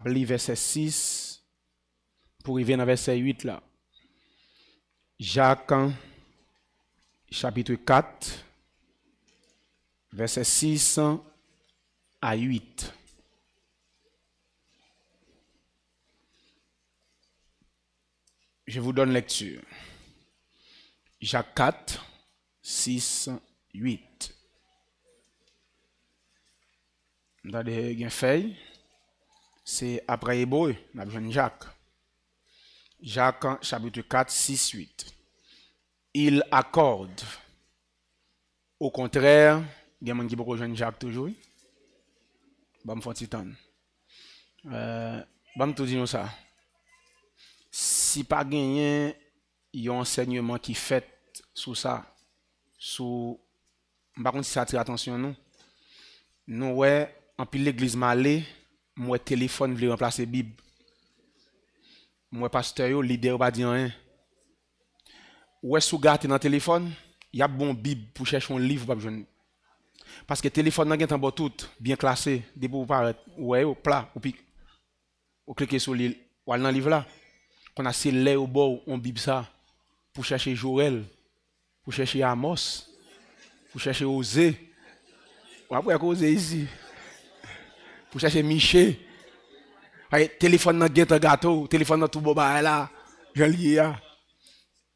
lire verset 6 pour arriver dans verset 8 là. Jacques chapitre 4 verset 6 à 8. Je vous donne lecture. Jacques 4, 6, 8. Vous avez une feuille. C'est après Hébreu, nous avons Jacques. Jacques, chapitre 4, 6, 8. Il accorde. Au contraire, il y a des gens qui peuvent rejoindre Jacques toujours. Je vais me faire un petit temps. Je vais tout dire ça. Si pas gagné, il y a un enseignement qui fait sur ça. Par contre, si ça attire attention, nous, ouais, en plus l'église malé, moi, téléphone voulait remplacer Bible. Moi, pasteur, leader, pas dire rien. Ouais, sous gâte dans le téléphone, il y a bon Bible pour chercher un livre, pas besoin. Parce que le téléphone, il y a tout, bien classé, des pour paraître, ouais, au plat, ou cliquer sur l'île, ou dans le livre là. Qu'on a scellé au bord, on Bible ça, pour chercher Joël, pour chercher Amos, pour chercher Osée. On va pas Osée ici. Pour chercher Michel. Téléphone dans le gâteau, téléphone dans tout boba là, je lis là.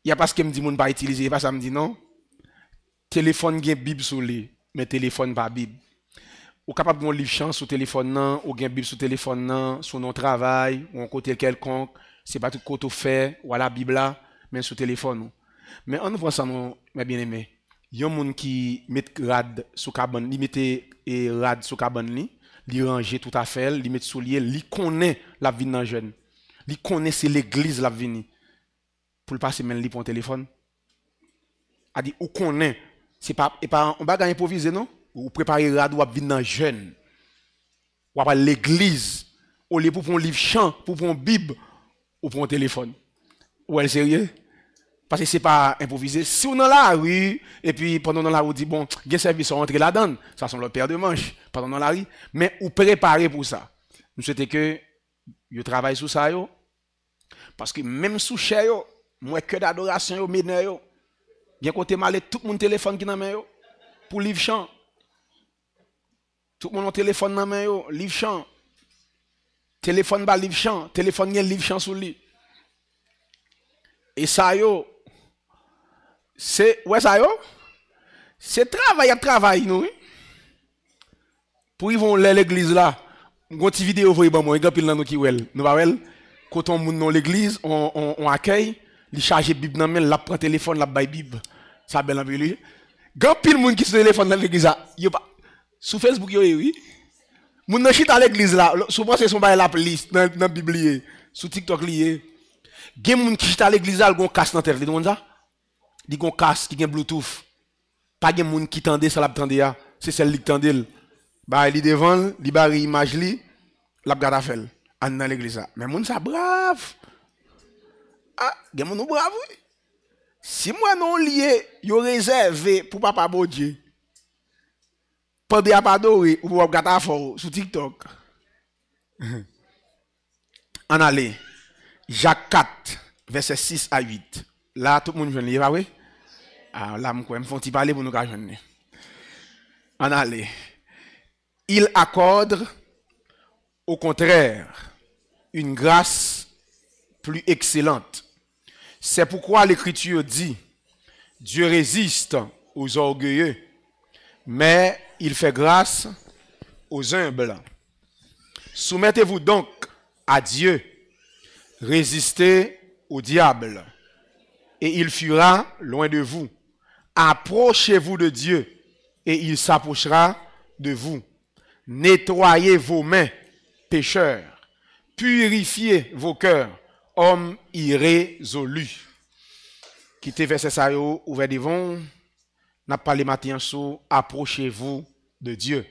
Il y a parce que me dit mon pas utiliser, pas ça me dit non. Téléphone gen Bible sur lui, mais téléphone pas Bible. Ou capable de lire chant sur téléphone nan, ou gen Bible sur téléphone nan, sur notre travail, ou en côté quelconque, c'est pas tout côté fait, ou à la Bible là, mais sur téléphone. Mais on prend ça mes bien-aimés. Il y a un monde qui met rad sur cabane, li mette rad sur cabane li, li ranger tout à fait, li met soulier, li connaît la vie dans jeune. Li connaît c'est l'église la vie. Pour le passer même li pour un téléphone. A dit ou connaît, c'est pas et pas on va gagner improviser non, ou préparer rad ou venir dans jeune. Ou à l'église, au lieu pour un livre chant, pour un bible ou pour un téléphone. Ou elle sérieux? Parce que c'est pas improvisé. Si on est dans la rue, et puis pendant dans la rue, on dit, bon, il y a service, on rentre là-dedans. Ça sont le père de manche, pendant dans la rue. Mais ou préparer pour ça. Nous souhaitons que vous travaillez sur ça. Yo. Parce que même sous cher, moi, que d'adoration, yo, ménage, yo. Il y a côté mal tout le monde téléphone qui n'a main, yo. Pour livre chant. Tout le monde a téléphone dans main, yo. Livre chant. Téléphone ba livre chant. Téléphone, il y a livre chant sur lui. Et ça, yo. C'est ouais ça yo c'est travail nous pour ils vont l'église là une petite vidéo voyez bon moi il pile dans nous qui wel nous pas wel quand on monte dans l'église on accueille li charger bible dans main la prend téléphone la bail bible ça belle en lui grand pile monde qui sur téléphone dans l'église là yo pas sur Facebook yo oui moun nan chita à l'église là souvent c'est son bail la liste dans biblier sur TikTok lié gen moun qui chita à l'église là gon casse dans tête li monde ça di gon casque qui gen bluetooth pas gen moun qui tande ça la tande ya c'est celle qui tande ba li devant li bari image li la gada fel an dans l'église là mais moun ça brave ah gen moun brave oui si moi non lié yo réservé pour papa bon Dieu pendant pas adoré ou gata fort sur TikTok en aller Jacques 4 verset 6 à 8 là tout le monde vient lire oui. Ah, là, je me fais parler pour nous rejoindre. En aller. Il accorde, au contraire, une grâce plus excellente. C'est pourquoi l'Écriture dit, Dieu résiste aux orgueilleux, mais il fait grâce aux humbles. Soumettez-vous donc à Dieu, résistez au diable, et il fuira loin de vous. Approchez-vous de Dieu et il s'approchera de vous. Nettoyez vos mains, pécheurs. Purifiez vos cœurs, hommes irrésolus. Quittez verset ça ouvert devant. N'a pas les matins sur approchez-vous de Dieu.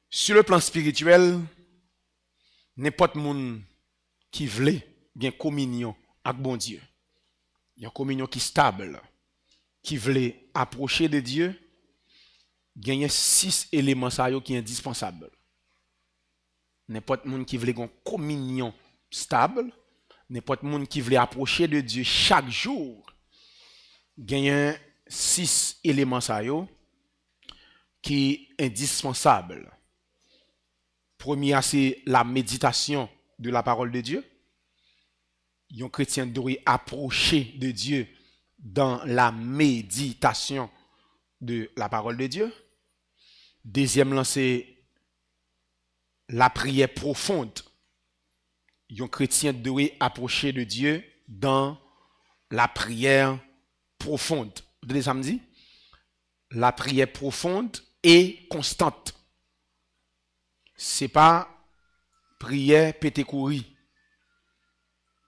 Sur le plan spirituel, n'importe monde qui veut bien communion avec bon Dieu. Il y a une communion qui est stable. Qui voulait approcher de Dieu, il y a 6 éléments qui sont indispensables. n'importe monde qui veut une communion stable, n'importe monde qui veut approcher de Dieu chaque jour, gagne 6 éléments ça yo qui est indispensable. Premier, c'est la méditation de la parole de Dieu. Un chrétien doit approcher de Dieu dans la méditation de la parole de Dieu. Deuxième, c'est la prière profonde. Un chrétien doit approcher de Dieu dans la prière profonde. Vous avez samedi? La prière profonde et constante. C'est pas prière pété courir.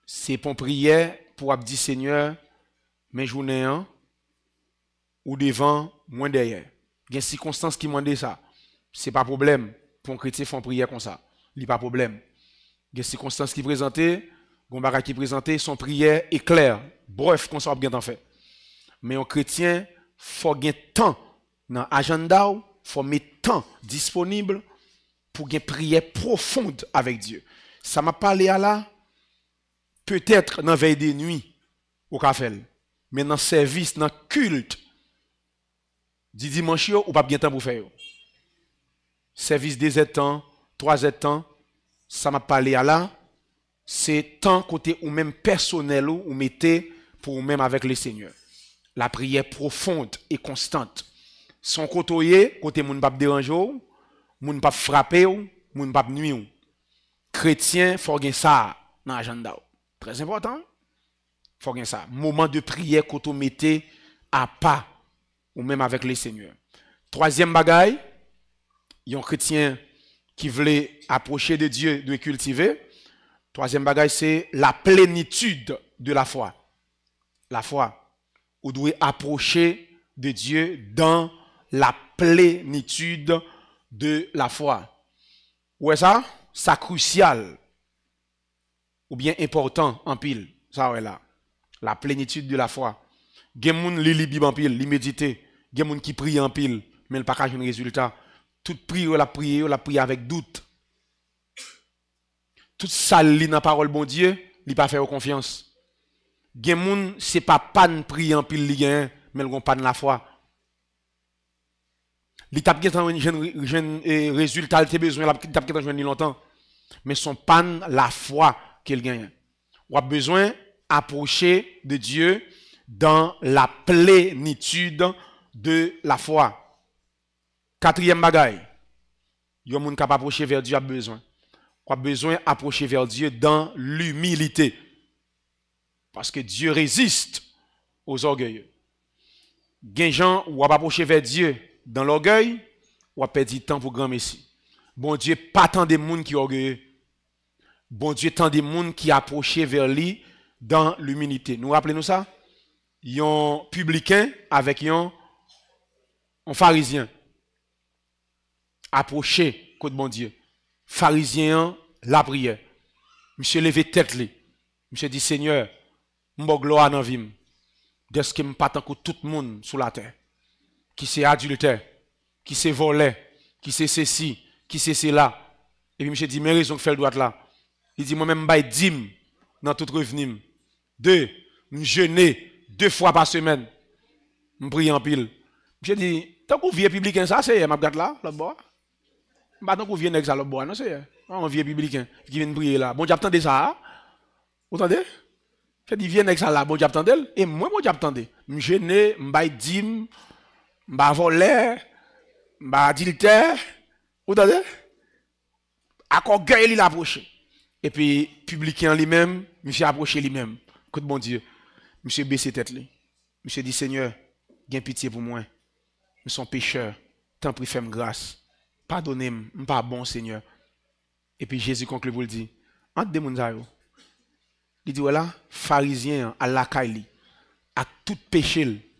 C'est pour prière pour dire Seigneur, mes journées ou devant, moins derrière. Il y a des circonstances qui demandent ça. C'est pas problème pour un chrétien faire prière comme ça. Il n'y a pas problème. Il y a des circonstances qui présentent, Gombara qui présentent, son prière est claire. Bref, qu'on soit bien en fait. Mais un chrétien, faut gagner temps dans l'agenda, faut mettre temps disponible pour une prière profonde avec Dieu. Ça m'a parlé à là, peut-être dans la veille de nuit au café, mais dans le service, dans le culte, du dimanche, ou pas bien temps pour faire. Service 2 temps, 3 temps, ça m'a parlé à là, c'est temps côté ou même personnel ou mettez pour ou même avec le Seigneur. La prière profonde et constante. Son côté moun pas déranger, moun pas frapper, moun pas nuire. Chrétien, faut gagner ça dans l'agenda. Très important. Faut gagner ça. Moment de prière qu'on mettez à pas ou même avec le Seigneur. Troisième bagaille, un chrétien qui voulait approcher de Dieu doit cultiver. Troisième bagaille, c'est la plénitude de la foi. La foi. Vous devez approcher de Dieu dans la plénitude de la foi. Où est ça? Ça crucial. Ou bien important en pile. Ça ouais là. La plénitude de la foi. Gen moun li Bible en pile, li méditer. Gen moun qui prie en pile, mais le pas un résultat. Toute prière la prière avec doute. Toute ça li dans parole bon Dieu, li pas faire confiance. Gen moun c'est pas panne prier en pile li gen, mais le gon panne la foi. Li tap gen jeune résultat, il te besoin la tap gen jeune longtemps. Mais son panne la foi qu'il gagne. Ou a besoin approcher de Dieu dans la plénitude de la foi. Quatrième bagaille. Yon moun kap approcher vers Dieu a besoin. Ou a besoin approcher vers Dieu dans l'humilité. Parce que Dieu résiste aux orgueilleux. Gen gens ou a approcher vers Dieu dans l'orgueil, ou a perdu temps pour grand messie. Bon Dieu pas tant de monde qui orgueilleux. Bon Dieu tant de monde qui approché vers lui dans l'humilité. Nous rappelez-nous ça? Yon publicain avec yon pharisien. Approché côté bon Dieu. Pharisien la prière. Monsieur levé tête li. Monsieur dit Seigneur, m'bo gloire dans vie. D'est-ce que m'pas tant que tout le monde sur la terre qui c'est adultère, qui c'est volé, qui c'est ceci, qui c'est cela. Et puis monsieur dit mais raison que fait le droit là. Il dit moi-même bail dîme dans tout revenu. 2, me jeûner 2 fois par semaine. Me prier en pile. Monsieur dit tant qu'on vieux publicain ça c'est m'a regarde là l'autre bord. Pas tant qu'on vieux nèg ça l'autre bord non c'est un vieux publicain qui vient prier là. Bon Dieu attendez ça. Vous entendez? Fait dit vieux nèg ça là bon Dieu attendez et moi bon Dieu attendez. Me jeûner, me bail dîme, me voler, me adultère. Vous entendez? À orgueil il approché. Et puis, publicain lui-même, monsieur approché lui-même. Écoute, bon Dieu, monsieur baissé tête lui. Monsieur dit, Seigneur, gain pitié pour moi. Je suis pécheur. Tant pis, fais-moi grâce. Pardonnez-moi, je ne suis pas bon, Seigneur. Et puis, Jésus conclut pour le dire, entre deux mondes, il dit, voilà, pharisien, à la caille, à tout péché,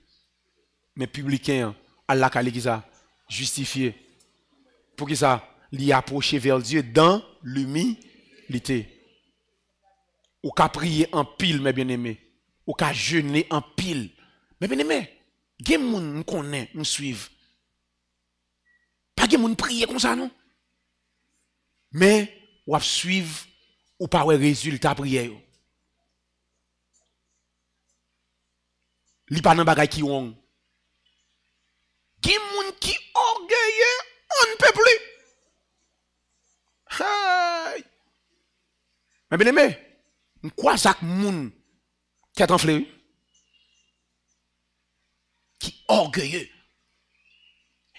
mais publicain, à la caille, qui ça, justifié. Pour qui ça, l'y approcher vers Dieu dans l'humilité. Ou qu'à prier en pile, mes bien-aimés. Ou qu'à jeûner en pile. Mes bien-aimés, gen moun me connaît, me suivre. Pas gen moun prier comme ça, non? Mais, ou suivre ou pas ouais résultat prière. Li pas nan bagay qui wong. Gen moun qui orgueilleux, on ne peut plus. Hey. Mais bien aimé, quoi ça que moun tête enflée qui orgueilleux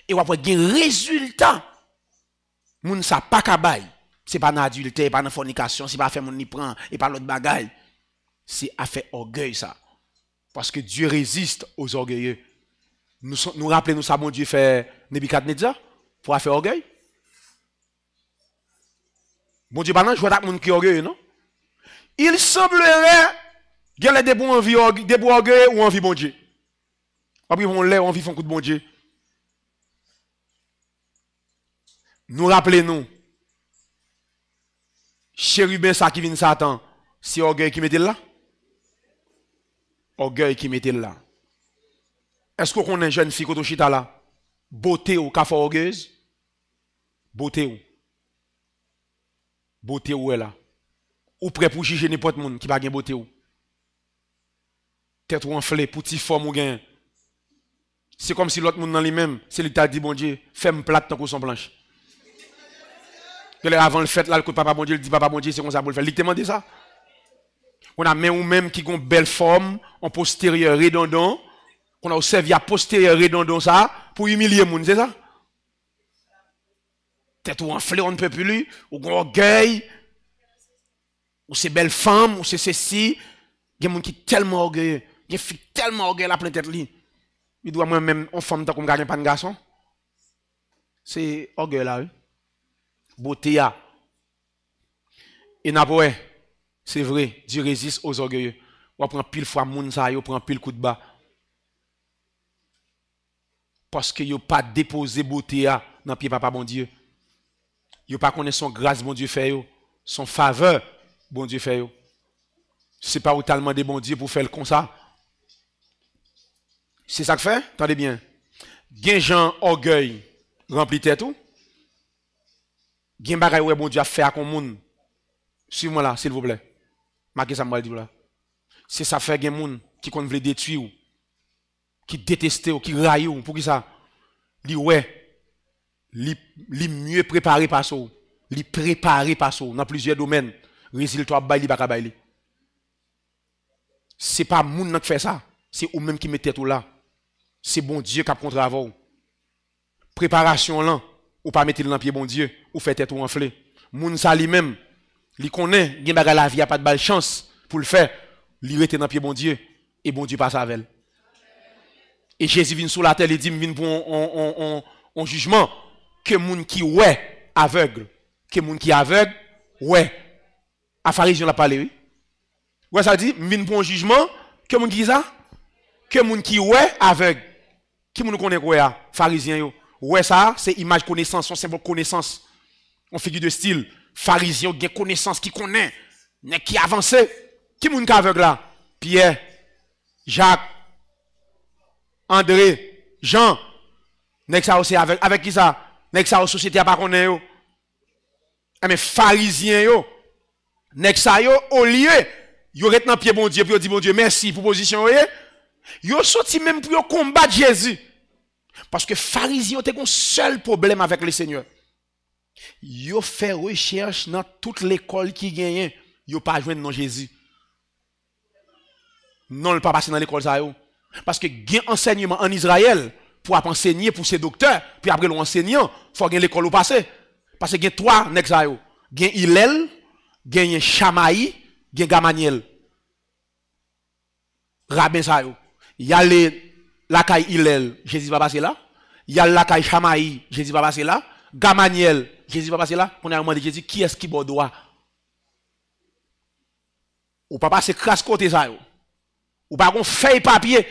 et ou après gen résultat moun ça pas kabay, c'est pas dans adultère, pas dans fornication, c'est pas faire moun ni prend et pas l'autre bagay. C'est affaire orgueil ça. Parce que Dieu résiste aux orgueilleux. Nous rappelons ça, mon Dieu fait Nebuchadnezzar pour faire orgueil. Bon Dieu, pas je vois des gens qui orgueilleux, non? Il semblerait qu'il y ait des bons orgueilleux ou envie bon Dieu. Après, ils vont l'air, envie font coup de bon Dieu. Nous rappelons, chérubin ça qui vient de Satan, c'est orgueil qui mettait là? Orgueil qui mettait là. Est-ce qu'on connaît une jeune fille qui chita là? Beauté ou café orgueilleuse? Beauté ou? Beauté ou est là? Ou prêt pour juger n'importe monde qui va gagner beauté ou? Tête ou enflée, petit forme ou gain. C'est comme si l'autre monde dans lui-même, c'est lui qui t'a dit bon Dieu, fais-moi plate tant qu'on son blanche. Que avant le fait là, le papa bon Dieu, il dit papa bon Dieu, c'est comme ça pour le faire. Il t'a demandé ça? On a même ou même qui ont une belle forme, en postérieur redondant. On a observé à postérieur redondant ça pour humilier les gens, c'est ça? Tête ou enflé, on ne peut plus, ou orgueil, ou c'est belle femme, ou c'est ceci. Il y a des gens qui sont tellement orgueilleux, il y a des filles tellement orgueilleuses à plein tête. Il doit moi-même, on femme tant qu'on gagne pas de garçon. C'est orgueil là, oui. Beauté là. Et n'apoé, c'est vrai, Dieu résiste aux orgueilleux. On prend pile fois moun sa yo, prend pile coup de bas. Parce que yo pas déposé beauté là dans pied papa bon Dieu. Yo pas connaît son grâce bon Dieu fait yo, son faveur bon Dieu fait yo. C'est pas tellement de bon Dieu pour faire comme ça. C'est ça que fait? Attendez bien. Gen gens orgueil rempli tête tout. Gen bagay ouais bon Dieu a fait à kon moun. Suivez-moi là s'il vous plaît. Marquez ça moi dit là. C'est ça fait gen moun qui kon vle détruire ou, qui déteste ou, qui raille ou pour qui ça? Li ouais. Li mieux préparé par ça. Li préparé par ça dans plusieurs domaines. Résultat bay li pas bay li. C'est pas moun qui fait ça, c'est ou même qui met tête ou là. C'est bon Dieu qui a contre avant. Préparation là, ou pas mettre dans pied bon Dieu, ou fait tête ou enflé. Moun ça lui-même, li connaît, gen bagay la vie a pas de balle chance pour le faire, li rete dans pied bon Dieu et bon Dieu passe avec. Et Jésus vient sur la terre, il dit vient pour un jugement que moun qui ouais aveugle, que moun qui aveugle ouais. À pharisien l'a parlé oui. Ouais, ça dit, vin pour un jugement, que moun qui ça? Que moun qui ouais aveugle. Qui moun connaît quoi? Pharisien yo. Ouais ça, c'est image connaissance, son symbole connaissance. On figure de style. Pharisien gen connaissance qui connaît, mais qui avance. Qui moun qui aveugle là? Pierre, Jacques, André, Jean. Nek ça aussi aveugle. Avec qui ça? Nek ça société a pas connaît yo. Mais pharisien yo. Nek ça yo au lieu yo rete dans pied bon Dieu, puis yo dit bon Dieu merci pour position yo sorti même pour combattre Jésus. Parce que pharisiens ont un seul problème avec le Seigneur. Yo fait recherche dans toute l'école qui gagne, yo pas joindre non Jésus. Non, le pas passer dans l'école ça yo. Parce que gain enseignement en Israël pour enseigner pour ces docteurs, puis après l'enseignant, faut gain l'école ou passer. Parce que gain trois nèg ça yo. Gain Hillel, gain Chamaï, gen Gamaniel. Rabbin sa yo. Y a la caille Hillel, Jésus va passer là. Y a la caille Chamaï, Jésus va passer là. Gamaniel, Jésus va passer là. On a demandé Jésus qui est-ce qui bon droit? Ou pas passer crasse côté ça yo. Ou pas gon feuille papier.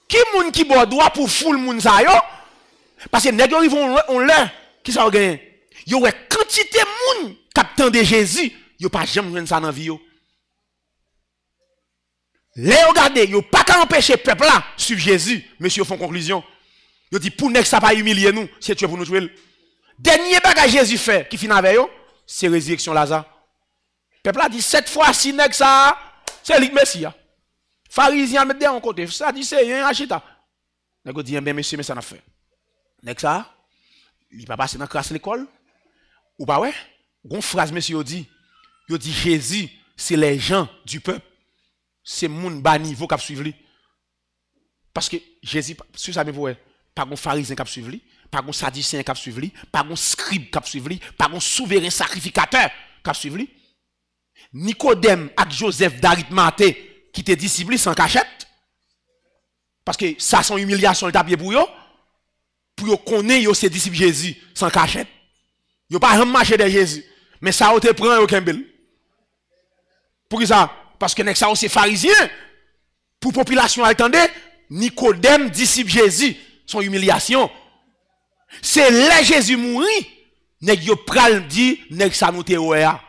Qui moun qui bon droit pour foule moun sa yo? Parce que nèg yo vont on l'air qui ça gagne. Yo ouais quantité moun captant de Jésus. Yo pas jamais joindre ça dans vie yo. Les regardez, yo pas qu'à empêcher peuple là suivre Jésus. Monsieur font conclusion. Yo dit pour nèg ça pas humilier nous, c'est Dieu pour nous jouer. Dernier bagage Jésus fait, qui finit avec eux, c'est résurrection Lazare. Le peuple a dit 7 fois si nèg ça, c'est lui Messie. Pharisien mettre en côté, ça dit c'est un achita. Nèg dit bien monsieur mais ça n'a fait. Nèg ça, il pas passer dans classe l'école ou pas ouais? Gon phrase monsieur dit Jésus, c'est les gens du peuple. C'est moun bas niveau qui suivre lui. Parce que Jésus sur ça me voit pas gon pharisien qui suivre lui, pas gon sadducéen qui suivre lui, pas gon scribe qui suivre lui, pas gon souverain sacrificateur qui suivre lui. Nicodème et Joseph d'Arimathée qui te disciple sans cachette. Parce que ça son humiliation le tapier pour yo connaître yo c'est disciple Jésus sans cachette. Yo pas marcher de Jésus, mais ça te prend yo kembel. Pour ça parce que nek ça c'est pharisien. Pour population attendez, Nicodème disciple Jésus son humiliation. C'est là Jésus mourit, nèg yo pral dit nèg ça nous te oya.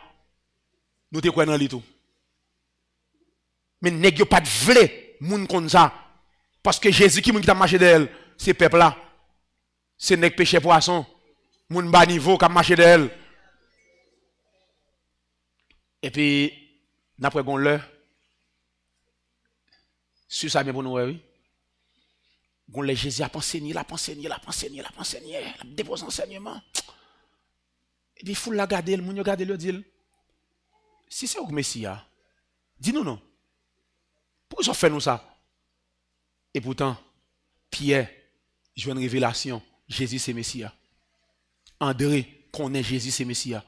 Nous te quoi dans li tout. Mais nèg yo pas de vle moun comme ça parce que Jésus qui t'a marché d'elle, c'est peuple là. C'est nèg péché poisson, moun bas niveau qui marché d'elle. Et puis d'après gon l'heure sur ça bien pour nous oui. Gon le Jésus a enseigné, l'a dépose enseignement. Et puis faut la garder, moun yo garder le dit. Si c'est au Messia, dis-nous non. Pourquoi ça fait nous ça? Et pourtant, Pierre, joue une révélation. Jésus c'est Messia. André connaît Jésus c'est Messia.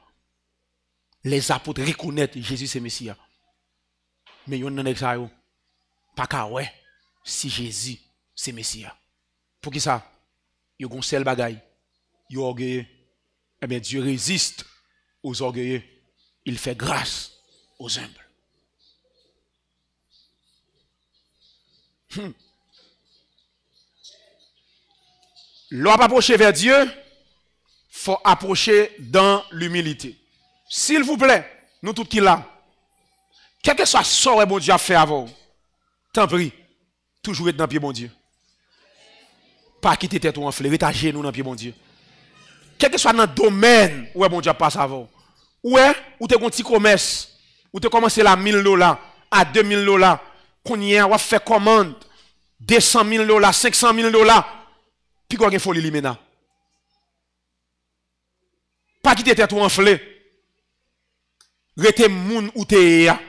Les apôtres reconnaissent Jésus c'est Messia. Mais yon nan ça yo. Pas ka ouais si Jésus c'est Messia. Pour qui ça? Yo gon seul bagay. Yo orgueilleux. Eh bien Dieu résiste aux orgueilleux. Il fait grâce aux humbles. L'on va approcher vers Dieu, faut approcher dans l'humilité. S'il vous plaît, nous tous qui là, quel que soit ce que bon Dieu a fait avant, tant pis, toujours être dans le pied bon Dieu. Pas quitter tête ou enflé, rester à genoux dans le pied bon Dieu. Quel que soit dans le domaine où bon Dieu passe avant. Ouais, ou te un petit commerce, ou te commencé à $1000, à $2000, qu'on y a, ou fait commande, $200,000, $500,000, puis quoi qu'il faut li maintenant. Pas quitter tête ou enflé. Rete moun ou te ya,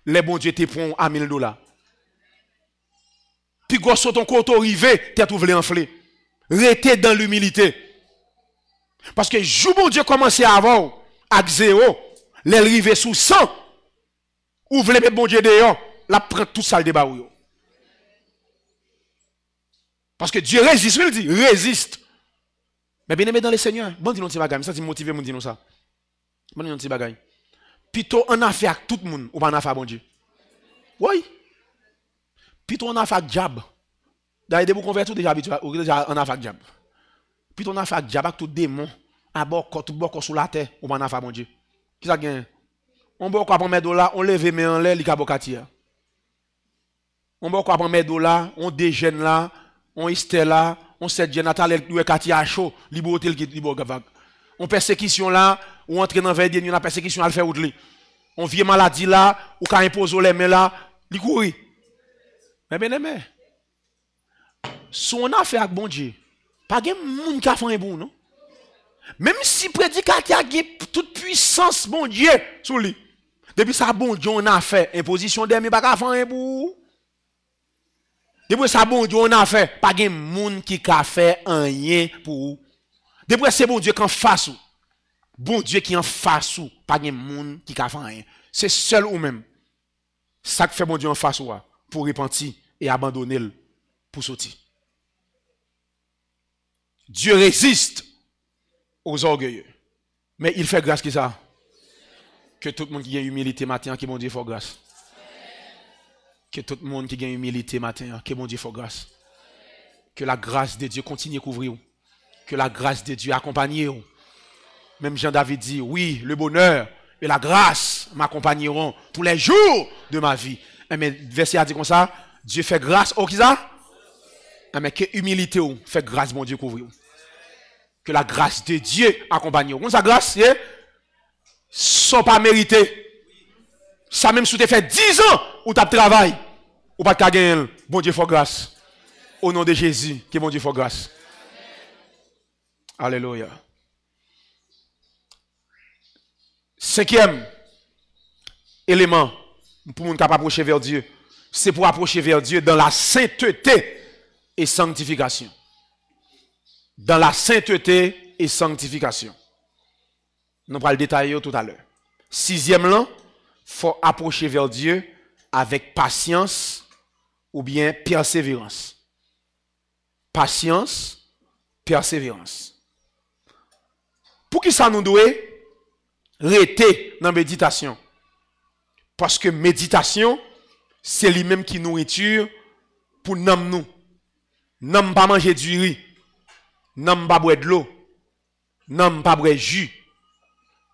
les bon Dieu te prend à $1000. Puis quoi sur ton côté rivé, tête ou vle enflé. Rete dans l'humilité. Parce que jou bon Dieu commencer avant, à 0, les rive sous 100, ou vle mettre bon Dieu dehors, la prend tout ça le débat. Parce que Dieu résiste, il dit, résiste. Mais bien aimé dans le Seigneur, bon dis nous petit bagay, ça c'est motivé mon dire ça. Bon dis nous petit bagay. Plutôt en affaire avec tout le monde ou pas en affaire bon Dieu. Oui. Plutôt en affaire avec diable. D'ailleurs des vous convertir déjà habitué ou déjà en affaire avec diable. Plutôt en affaire avec diable avec tout démon à bord tout bord sur la terre ou pas en affaire bon Dieu. Qui ça gagne? On boit quoi prendre $, on lève mais en l'air li kabokatia. On boit quoi prendre $, on déjeune là, on isté là, on set Jonathan le katia chaud, li botel qui li vague. On persécution là, ou entrer dans veille dernier la persécution à faire ou li. On vient maladie là, ou ka impose les mains là, li courir. Mais bien aimé. Son affaire avec bon Dieu. Pas gen moun ka fait bon non. Même si prédicateur a toute puissance bon Dieu sur lui. Depuis ça bon Dieu on a fait imposition des mais pas ka faire bon. Depuis ça bon Dieu on a fait pas gen moun qui ka fait rien pour. Depuis c'est bon Dieu qui en face ou. Bon Dieu qui en face ou pas gen moun qui ka fait rien. C'est seul ou même. Ça que fait bon Dieu en face ou pour repentir et abandonner pour sortir. Dieu résiste aux orgueilleux. Mais il fait grâce qui ça? Que tout le monde qui a humilité matin, que bon Dieu fait grâce. Que tout le monde qui a humilité matin, que bon Dieu fait grâce. Que la grâce de Dieu continue à couvrir. Que la grâce de Dieu accompagne. Même Jean-David dit, oui, le bonheur et la grâce m'accompagneront tous les jours de ma vie. Mais verset a dit comme ça, Dieu fait grâce au qui ça? Mais que humilité fait grâce bon Dieu couvrir. Que la grâce de Dieu accompagne vous. Sa grâce, c'est sans pas mériter. Ça même si tu fait 10 ans où tu travailles, ou pas de gagner. Bon Dieu, faut grâce. Au nom de Jésus, que bon Dieu, faut grâce. Alléluia. Cinquième élément pour nous approcher vers Dieu, c'est pour approcher vers Dieu dans la sainteté et sanctification. Dans la sainteté et sanctification. Nous allons le détailler tout à l'heure. Sixième là, il faut approcher vers Dieu avec patience ou bien persévérance. Patience, persévérance. Pour qui ça nous doit rester dans la méditation? Parce que méditation, c'est lui-même qui nourriture pour nous. Nous pas manger du riz, nous pas boire de l'eau, nous pas boire jus.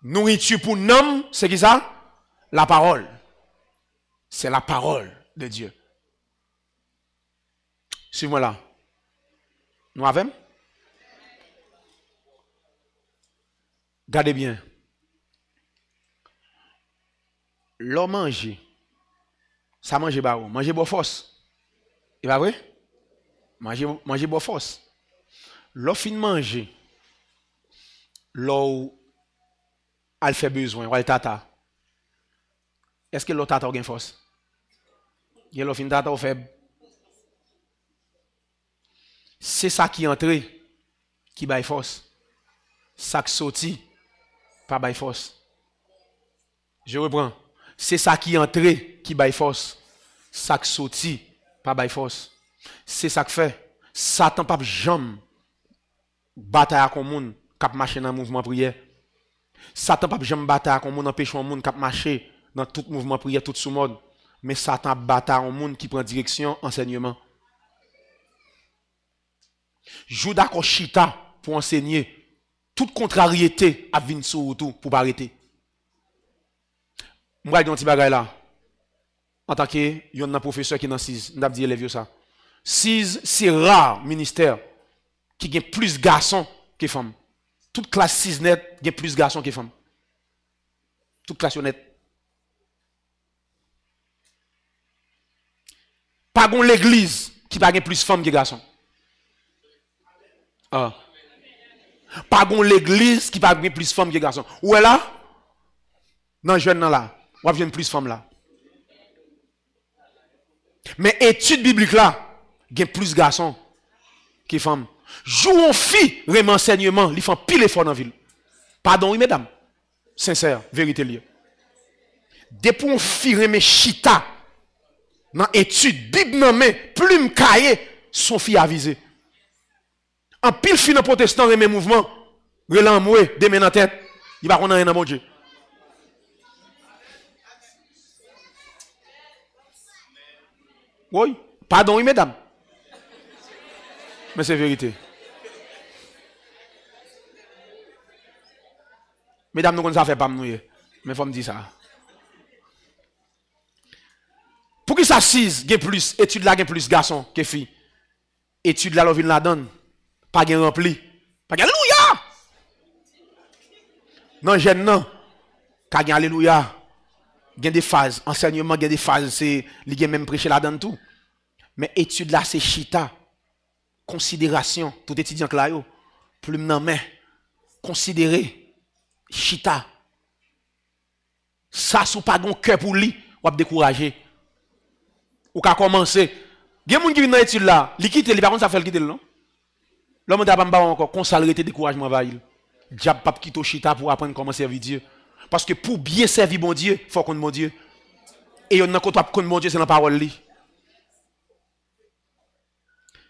Nourriture pour nous, c'est qui ça? La parole. C'est la parole de Dieu. Suivez-moi là. Nous avons? Regardez bien. L'homme mange. Ça mange pas où? Manger bonne force. C'est pas vrai? Manger bonne force. L'homme fin manger. L'eau elle fait besoin, ou elle tata. Est-ce que l'autre tata a une force? Il y a l'autre tata faible. C'est ça qui entre qui baille force. Ça qui sorti pas baille force. Je reprends. C'est ça qui entre qui baille force. Ça qui sorti pas baille force. C'est ça qui fait. Satan pas jamais bataille comme monde cap marcher dans mouvement prière. Satan pas jamais bataille comme monde empêcher monde cap marcher dans tout mouvement prière tout sous mode. Mais Satan bataille un monde qui prend direction enseignement. Jou d'accord chita pour enseigner. Toute contrariété a venir sur tout pour pas arrêter. Moi, je dis un petit bagay là. En tant que yon un professeur qui est dans 6, je dit élève ça. 6, c'est rare ministère qui a plus de garçons que femmes. Toute classe 6 net a plus de garçons que femmes. Toute classe net. Pas gon l'église qui pas plus de femmes que garçons. Ah. Pas gon l'église qui pas plus de femmes que garçons. Où est là? Non, jeune là. Ou vient plus de femmes là. Mais étude biblique là, il y a plus de garçons que femmes. Jouons filles, vraiment enseignement, ils font pile effort dans la ville. Pardon, oui, mesdames. Sincère, vérité liée. Depuis on fille remet chita, dans étude, Bible non mais, plume cahier, son fille avisée. En pile fille dans protestant remet mouvement, relan moué, des mains dans tête, il va qu'on a rien dans mon Dieu. Oui, pardon, oui, mesdames. Mais c'est vérité. Mesdames, nous ne fait pas nous, mais il faut me dire ça. Pour qui ça 6, il y a plus, étude là, il y a plus garçons que filles. Étude là, l'ovine la donne. Pas de rempli. Pas de alléluia. Non, jeune, non. Quand il y a alléluia. Il y a des phases, enseignement, il y a des phases, c'est il y a même prêcher là-dedans tout. Mais étude là, c'est chita, considération, tout étudiant là, plus non mais, considérer, chita. Ça, si vous n'avez pas de cœur pour lui, vous avez découragé. Ou qu'à commencer. Il y a des gens qui viennent dans l'étude là, ils quittent, par contre, ça fait le quitter, non? L'homme n'a pas encore, consacré découragement va il. Diable pas quitter chita pour apprendre comment servir Dieu. Parce que pour bien servir bon Dieu, il faut connaître mon Dieu. Et on a qu'on doit connaître mon Dieu, c'est dans la parole.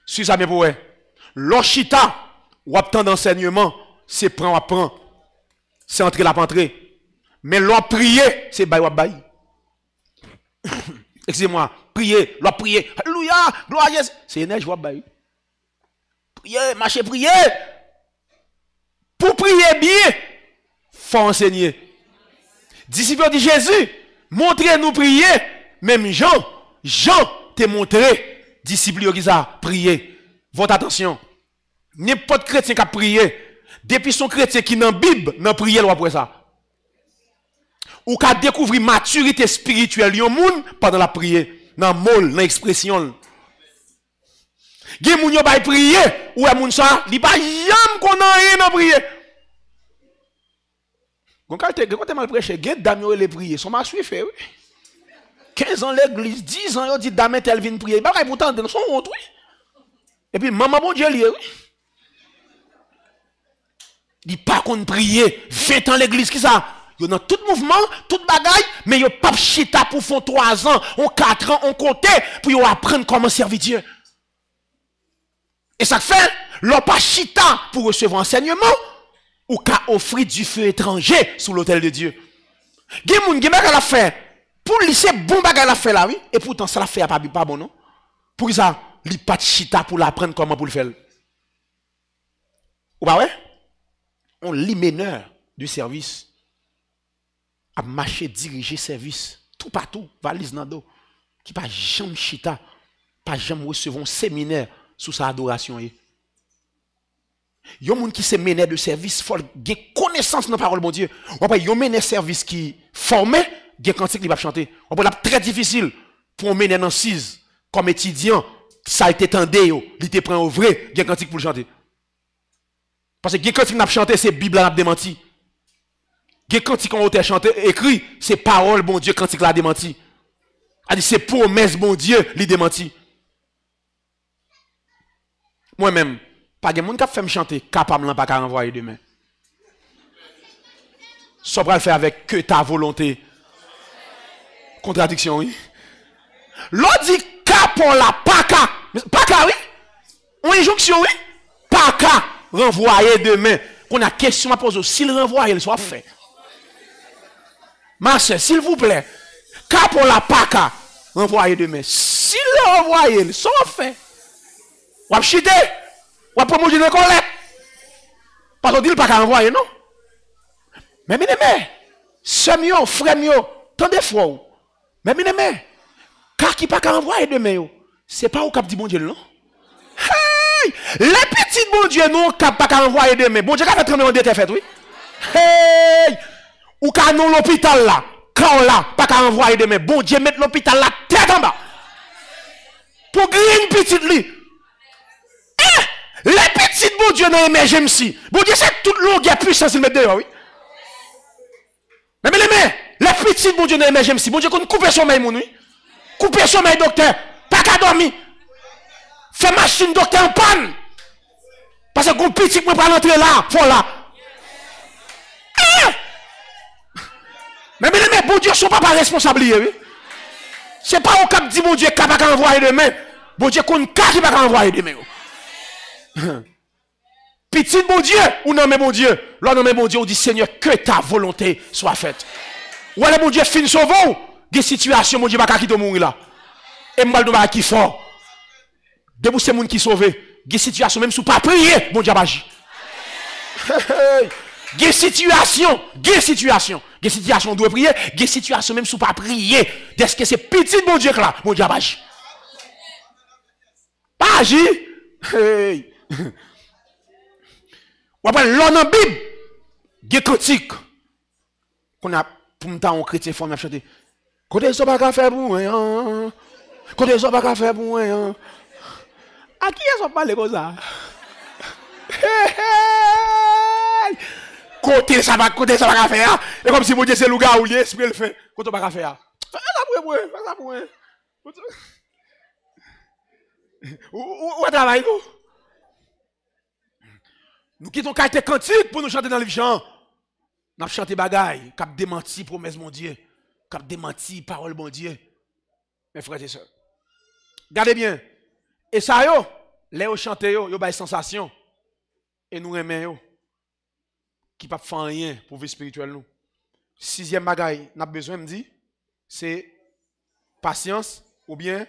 Si ça bien pour vous. L'ochita, ou obtend d'enseignement, c'est prendre ou apprendre. C'est entrer la pentrée. Mais l'on prier, c'est bail ou bail. Excusez-moi, prier, l'on prier. Alléluia, gloire à Jésus. C'est énergie ou bail. Prier, marcher, prier. Pour prier bien, faut enseigner. Disciples de Jésus, montrez-nous prier. Même Jean t'a montré, disciples qui ça, prier. Votre attention. N'importe chrétien qui a prié, Depuis son chrétien qui dans la Bible, dans la prière, après ça. Ou qu'a découvrir maturité spirituelle yon moun pendant la prière, dans mol, dans l'expression. Gen moun yo bay prier, ou moun ça, li pa yam qu'on a rien dans prier. Gon quand mal prêché, gen dame yo le prier, son marche fait oui. 15 ans l'église, 10 ans yo dit dame tel vinn prier, ba kay pourtant dans son honte oui. Et puis maman bon Dieu lié oui. Di pas qu'on prier, 20 ans l'église qui ça? Yo dans tout mouvement, tout bagaille, mais yo pas chita pour font 3 ans, on 4 ans, on compter pour yo apprendre comment servir Dieu. Et ça fait, l'on pas chita pour recevoir enseignement, ou qu'a offrir du feu étranger sous l'autel de Dieu. Gen moun gen bagay la fait, pour lui c'est bon bagay la fait là oui, et pourtant ça la fait pas bon non. Pour ça, li pas chita pour l'apprendre comment pour le faire. Ou pas ouais? On lit meneur du service à marcher, diriger service, tout partout, valise dans dos, qui pas jamais chita, pas jamais recevoir un séminaire sous sa adoration. Yon moun qui se meneur de service, faut gen connaissance dans la parole de Dieu. Ou pas yon meneur service qui formé, gen cantique li va chanter. On peut très difficile pour un meneur dans 6 comme étudiant, ça a été tendé yo, li te prend au vrai, gen cantique pour le chanter. Parce que gen cantique n'a chanter c'est Bible n'a démenti. Gen cantique on auteur chanté écrit, c'est parole bon Dieu cantique la démenti. A dit c'est promesse bon Dieu li démenti. Moi-même, pas de monde qui fait me chanter capable pas qu'à envoyer demain. Ça va le faire avec que ta volonté. Contradiction oui. L'autre dit capon la pas qu'à oui. On injonction oui. Pas qu'à renvoyer demain. On a question à poser s'il renvoie il soit fait. Ma soeur, s'il vous plaît, capon la pas qu'à renvoyer demain. S'il renvoie il soit fait. Ou ap chite, ou ap promotion de collecte. Parce qu'on dit pas qu'à envoyer, non? Mais c'est mieux, frère mieux, tant de fois. Mais car qui pas qu'à envoyer demain, c'est pas au cap du bon Dieu, non? Hey! Les petits bon Dieu, non, cap pas qu'à envoyer demain. Bon Dieu, qu'a fait tremblement de terre fait, oui? Hey! Ou qu'à non l'hôpital là, quand là, pas qu'à envoyer demain. Bon Dieu, mettre l'hôpital là, tête en bas. Pour griller une petite lit. Les petites, bon Dieu, dans l'émergence. Bon Dieu, c'est toute longueur puissance, il met dehors, oui. Mais les petites, bon Dieu, dans l'émergence. Bon Dieu, qu'on coupe sommeil, mon oui. Coupe sommeil, docteur. Pas qu'à dormir. Fait machine, docteur, en panne. Parce que qu'on petit, moi, pas rentrer là, faut là. Mais bon Dieu, son papa responsable, oui. C'est pas au cap dit, bon Dieu, qu'il pas envoyer demain. Bon Dieu, qu'on qui pas envoyer demain. Petit bon Dieu, ou non mais bon Dieu, là non mais bon Dieu, on dit Seigneur, que ta volonté soit faite. Ou alors bon Dieu, fin sauvons, des situations, mon Dieu, pas qui te mourir là. Et moi, je qui fort. Debout, c'est moun qui sauve. Des situations, même sous pas prier, bon Dieu, pas agir. Des situations, on doit prier, des situations, même sous pas prier. Est-ce que c'est petit bon Dieu là, bon Dieu, pas agir. Pas agir. Hey. Ou après, l'on en Bible, des cantiques qu'on a pour me temps chrétien formé à chanter. Côté ça pas faire pour moi. Côté ça pas faire pour moi. À qui est-ce qu'on parle comme ça? Côté ça pas faire. Et comme si mon Dieu c'est le gars ou l'esprit le fait. Côté pas faire. Fais ça pour moi. Où travaille nous? Nous quittons caractère cantique pour nous chanter dans les chants. Nous chanter bagaille, cap démenti promesse mon Dieu, cap démenti parole mon Dieu. Mes frères et sœurs. Regardez bien. Et ça yo, les yo chanter yo ba sensation et nous aimer yo qui pas faire rien pour vie spirituelle nous. 6e bagaille, n'a besoin me dit, c'est patience ou bien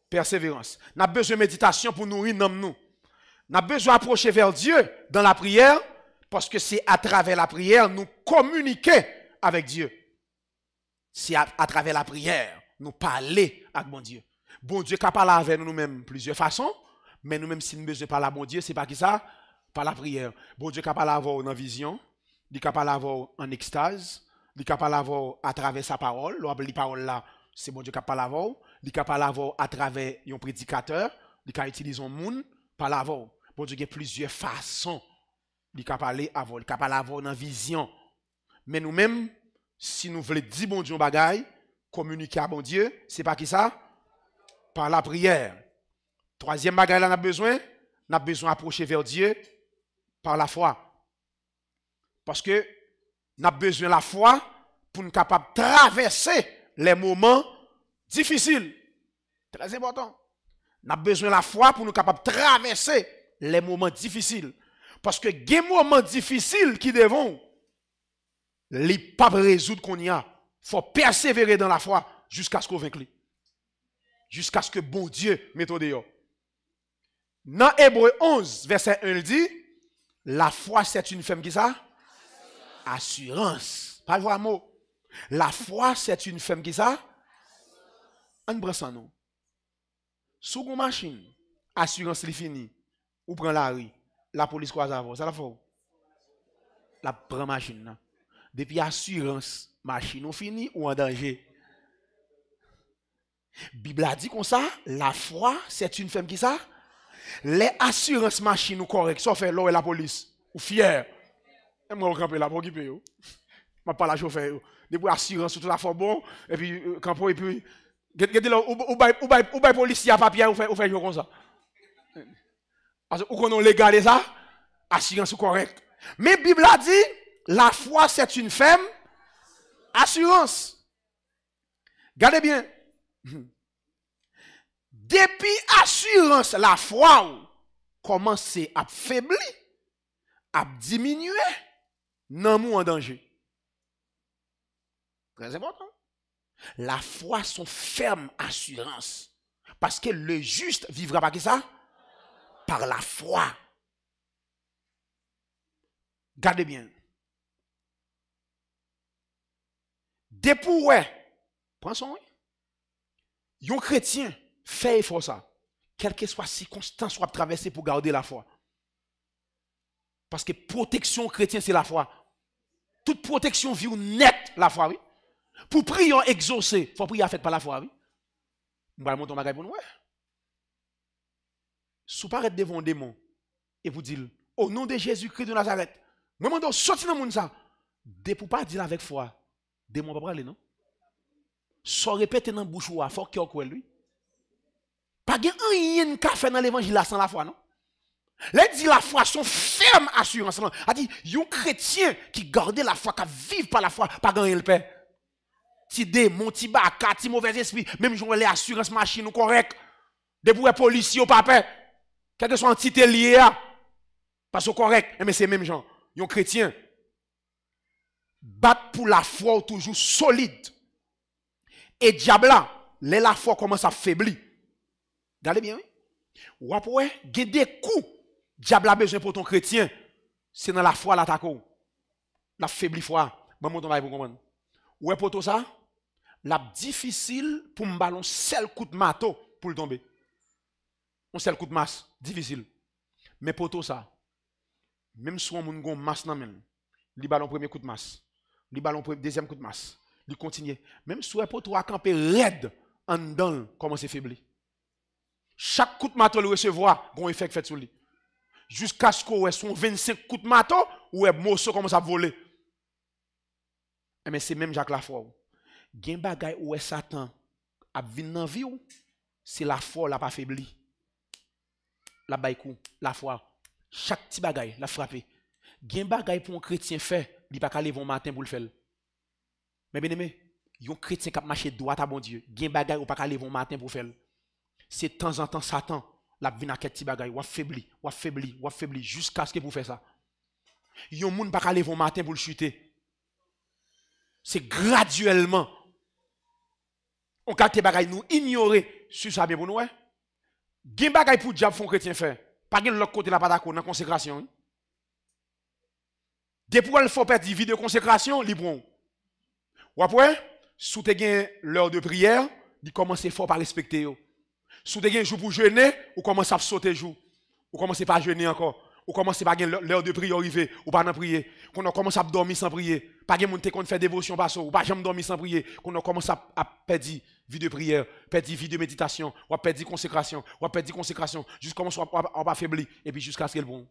persévérance. N'a besoin de méditation pour nourrir nous. N'a besoin d'approcher vers Dieu dans la prière parce que c'est à travers la prière nous communiquer avec Dieu. C'est à travers la prière nous parler avec bon Dieu. Bon Dieu qui parle avec nous-mêmes plusieurs façons, mais nous-mêmes si nous besoin de parler à bon Dieu, c'est pas qui ça? Par la prière. Bon Dieu capable d'avoir dans vision, il est capable d'avoir en extase, il est capable d'avoir à travers sa parole, la parole là, c'est bon Dieu capable d'avoir, il est capable d'avoir à travers un prédicateur, il est capable d'utiliser un monde par l'avoir. Bon Dieu il y a plusieurs façons, il est capable d'avoir, il est capable d'avoir dans vision. Mais nous-mêmes, si nous voulons dire bon Dieu bagaille, communiquer à bon Dieu, c'est pas qui ça? Par la prière. Troisième bagaille là, on a besoin d'approcher vers Dieu par la foi. Parce que nous avons besoin de la foi pour nous capables de traverser les moments difficiles. Très important. Nous avons besoin de la foi pour nous capables de traverser les moments difficiles. Parce que des moments difficiles qui devront les pas résoudre qu'on y a. Il faut persévérer dans la foi jusqu'à ce qu'on vainque. Jusqu'à ce que bon Dieu mette au dehors. Dans Hébreu 11, verset 1, il dit, la foi c'est une femme qui ça? Assurance. Pas le mot. La foi c'est une femme qui ça? On prend ça non. Sous une machine, assurance est fini. Ou prend la rue, la police croise avant. Ça la faut. La prend machine là. Depuis assurance, machine ou fini ou en danger. Bible a dit comme ça, la foi c'est une femme qui ça? Les assurances machines ou correct, sauf l'eau et la police, ou fier. Et moi, je campe là pour occuper. Je ne pas la chauffeur. Depuis assurance, tout la fois bon, et puis, campo, et puis, ou bay policier à papier, ou fait jouer comme ça. Parce que, ou qu'on a légalé ça, assurance ou correct. Mais Bible a dit, la foi c'est une femme, assurance. Gardez bien. Depuis assurance, la foi commence à faiblir, à diminuer, non mou en danger. Très important. La foi sont ferme assurance. Parce que le juste vivra par qui ça? Par la foi. Gardez bien. Depuis prends son. Un chrétien fait effort ça. Quelle que soit la circonstance soit traversée pour garder la foi. Parce que protection chrétienne, c'est la foi. Toute protection vit net la foi, oui. Pour prier exaucer, il faut prier fait par la foi, oui. Je vais monter un pour nous. Si vous paraît devant un démon et vous dites, au nom de Jésus-Christ de Nazareth, moi, je demande sortir dans le monde ça. De pour pas dire avec foi, démon ne va pas parler, non? Sans répéter dans la bouche, il faut qu'il y ait lui. Pas de rien qu'à faire dans l'évangile sans la foi, non? Les dit la foi, son ferme assurance. A dit, un chrétien qui garde la foi, qui vit par la foi, pas gagner le paix. Ti démon, ti baka, ti mauvais esprit, même si on les assurances machine ou correct. Depuis les policiers ou pas paix. Quel que soit entité liée à. Parce que correct, mais c'est même gens. Un chrétien. Bat pour la foi toujours solide. Et diable là, la foi commence à faiblir. Regardez bien, oui. Ou après, il y a des coups. Diable a besoin pour ton chrétien. C'est dans la foi l'attaque. La faibli foi. Bon, mon pour comprendre. Ouais, pour tout ça, la difficile pour me ballon seul coup de marteau pour le tomber. Un seul coup de masse, difficile. Mais pour tout ça, même si on a une masse dans même, il ballon premier coup de masse, il ballon deuxième coup de masse, il continue. Même si on peut camper raide en dedans, comment c'est faibli. Chaque coup de marteau le recevoir, bon effet fait sur lui. Jusqu'à ce qu'on ait son 25 coups de marteau, ou un morceau commence à voler. Mais c'est même Jacques la foi. Gen bagay ou est Satan a vinn dans vie ou c'est la foi la pas faibli. La baykou, la foi. Chaque petit bagay la frappé. Gen bagay pour un chrétien fait, il pas ka lever matin pour le faire. Mais bien aimé, un chrétien qui marche droit à bon Dieu, gen bagay ou pas ka lever matin pour faire. C'est de temps en temps Satan la vinn à petit bagay ou affaibli jusqu'à ce que vous faites ça. Yon moun pas ka lever matin pour le chuter. C'est graduellement. On capte bagay nous ignorer sur ça bien pour nous. Gen bagay pour diable font chrétien faire. Pas gen l'autre côté la pas d'accord dans consécration. Depuis elle faut perdre vie de consécration, libre. Ou après, sous te gen l'heure de prière, il commence fort par respecter yo. Sous te gen jour pour jeûner, ou commence à sauter jour. Ou commence pas à jeûner encore. Ou commencez par l'heure de prière arriver, ou pas prier. Qu'on commence à dormir sans prier. Pas de monde qui fait dévotion par ou pas jamais dormir sans prier. Qu'on commence à perdre vie de prière, perdre vie de méditation, ou perdre consécration, ou perdre consécration, jusqu'à commencer à affaiblir et puis jusqu'à ce qu'il bon.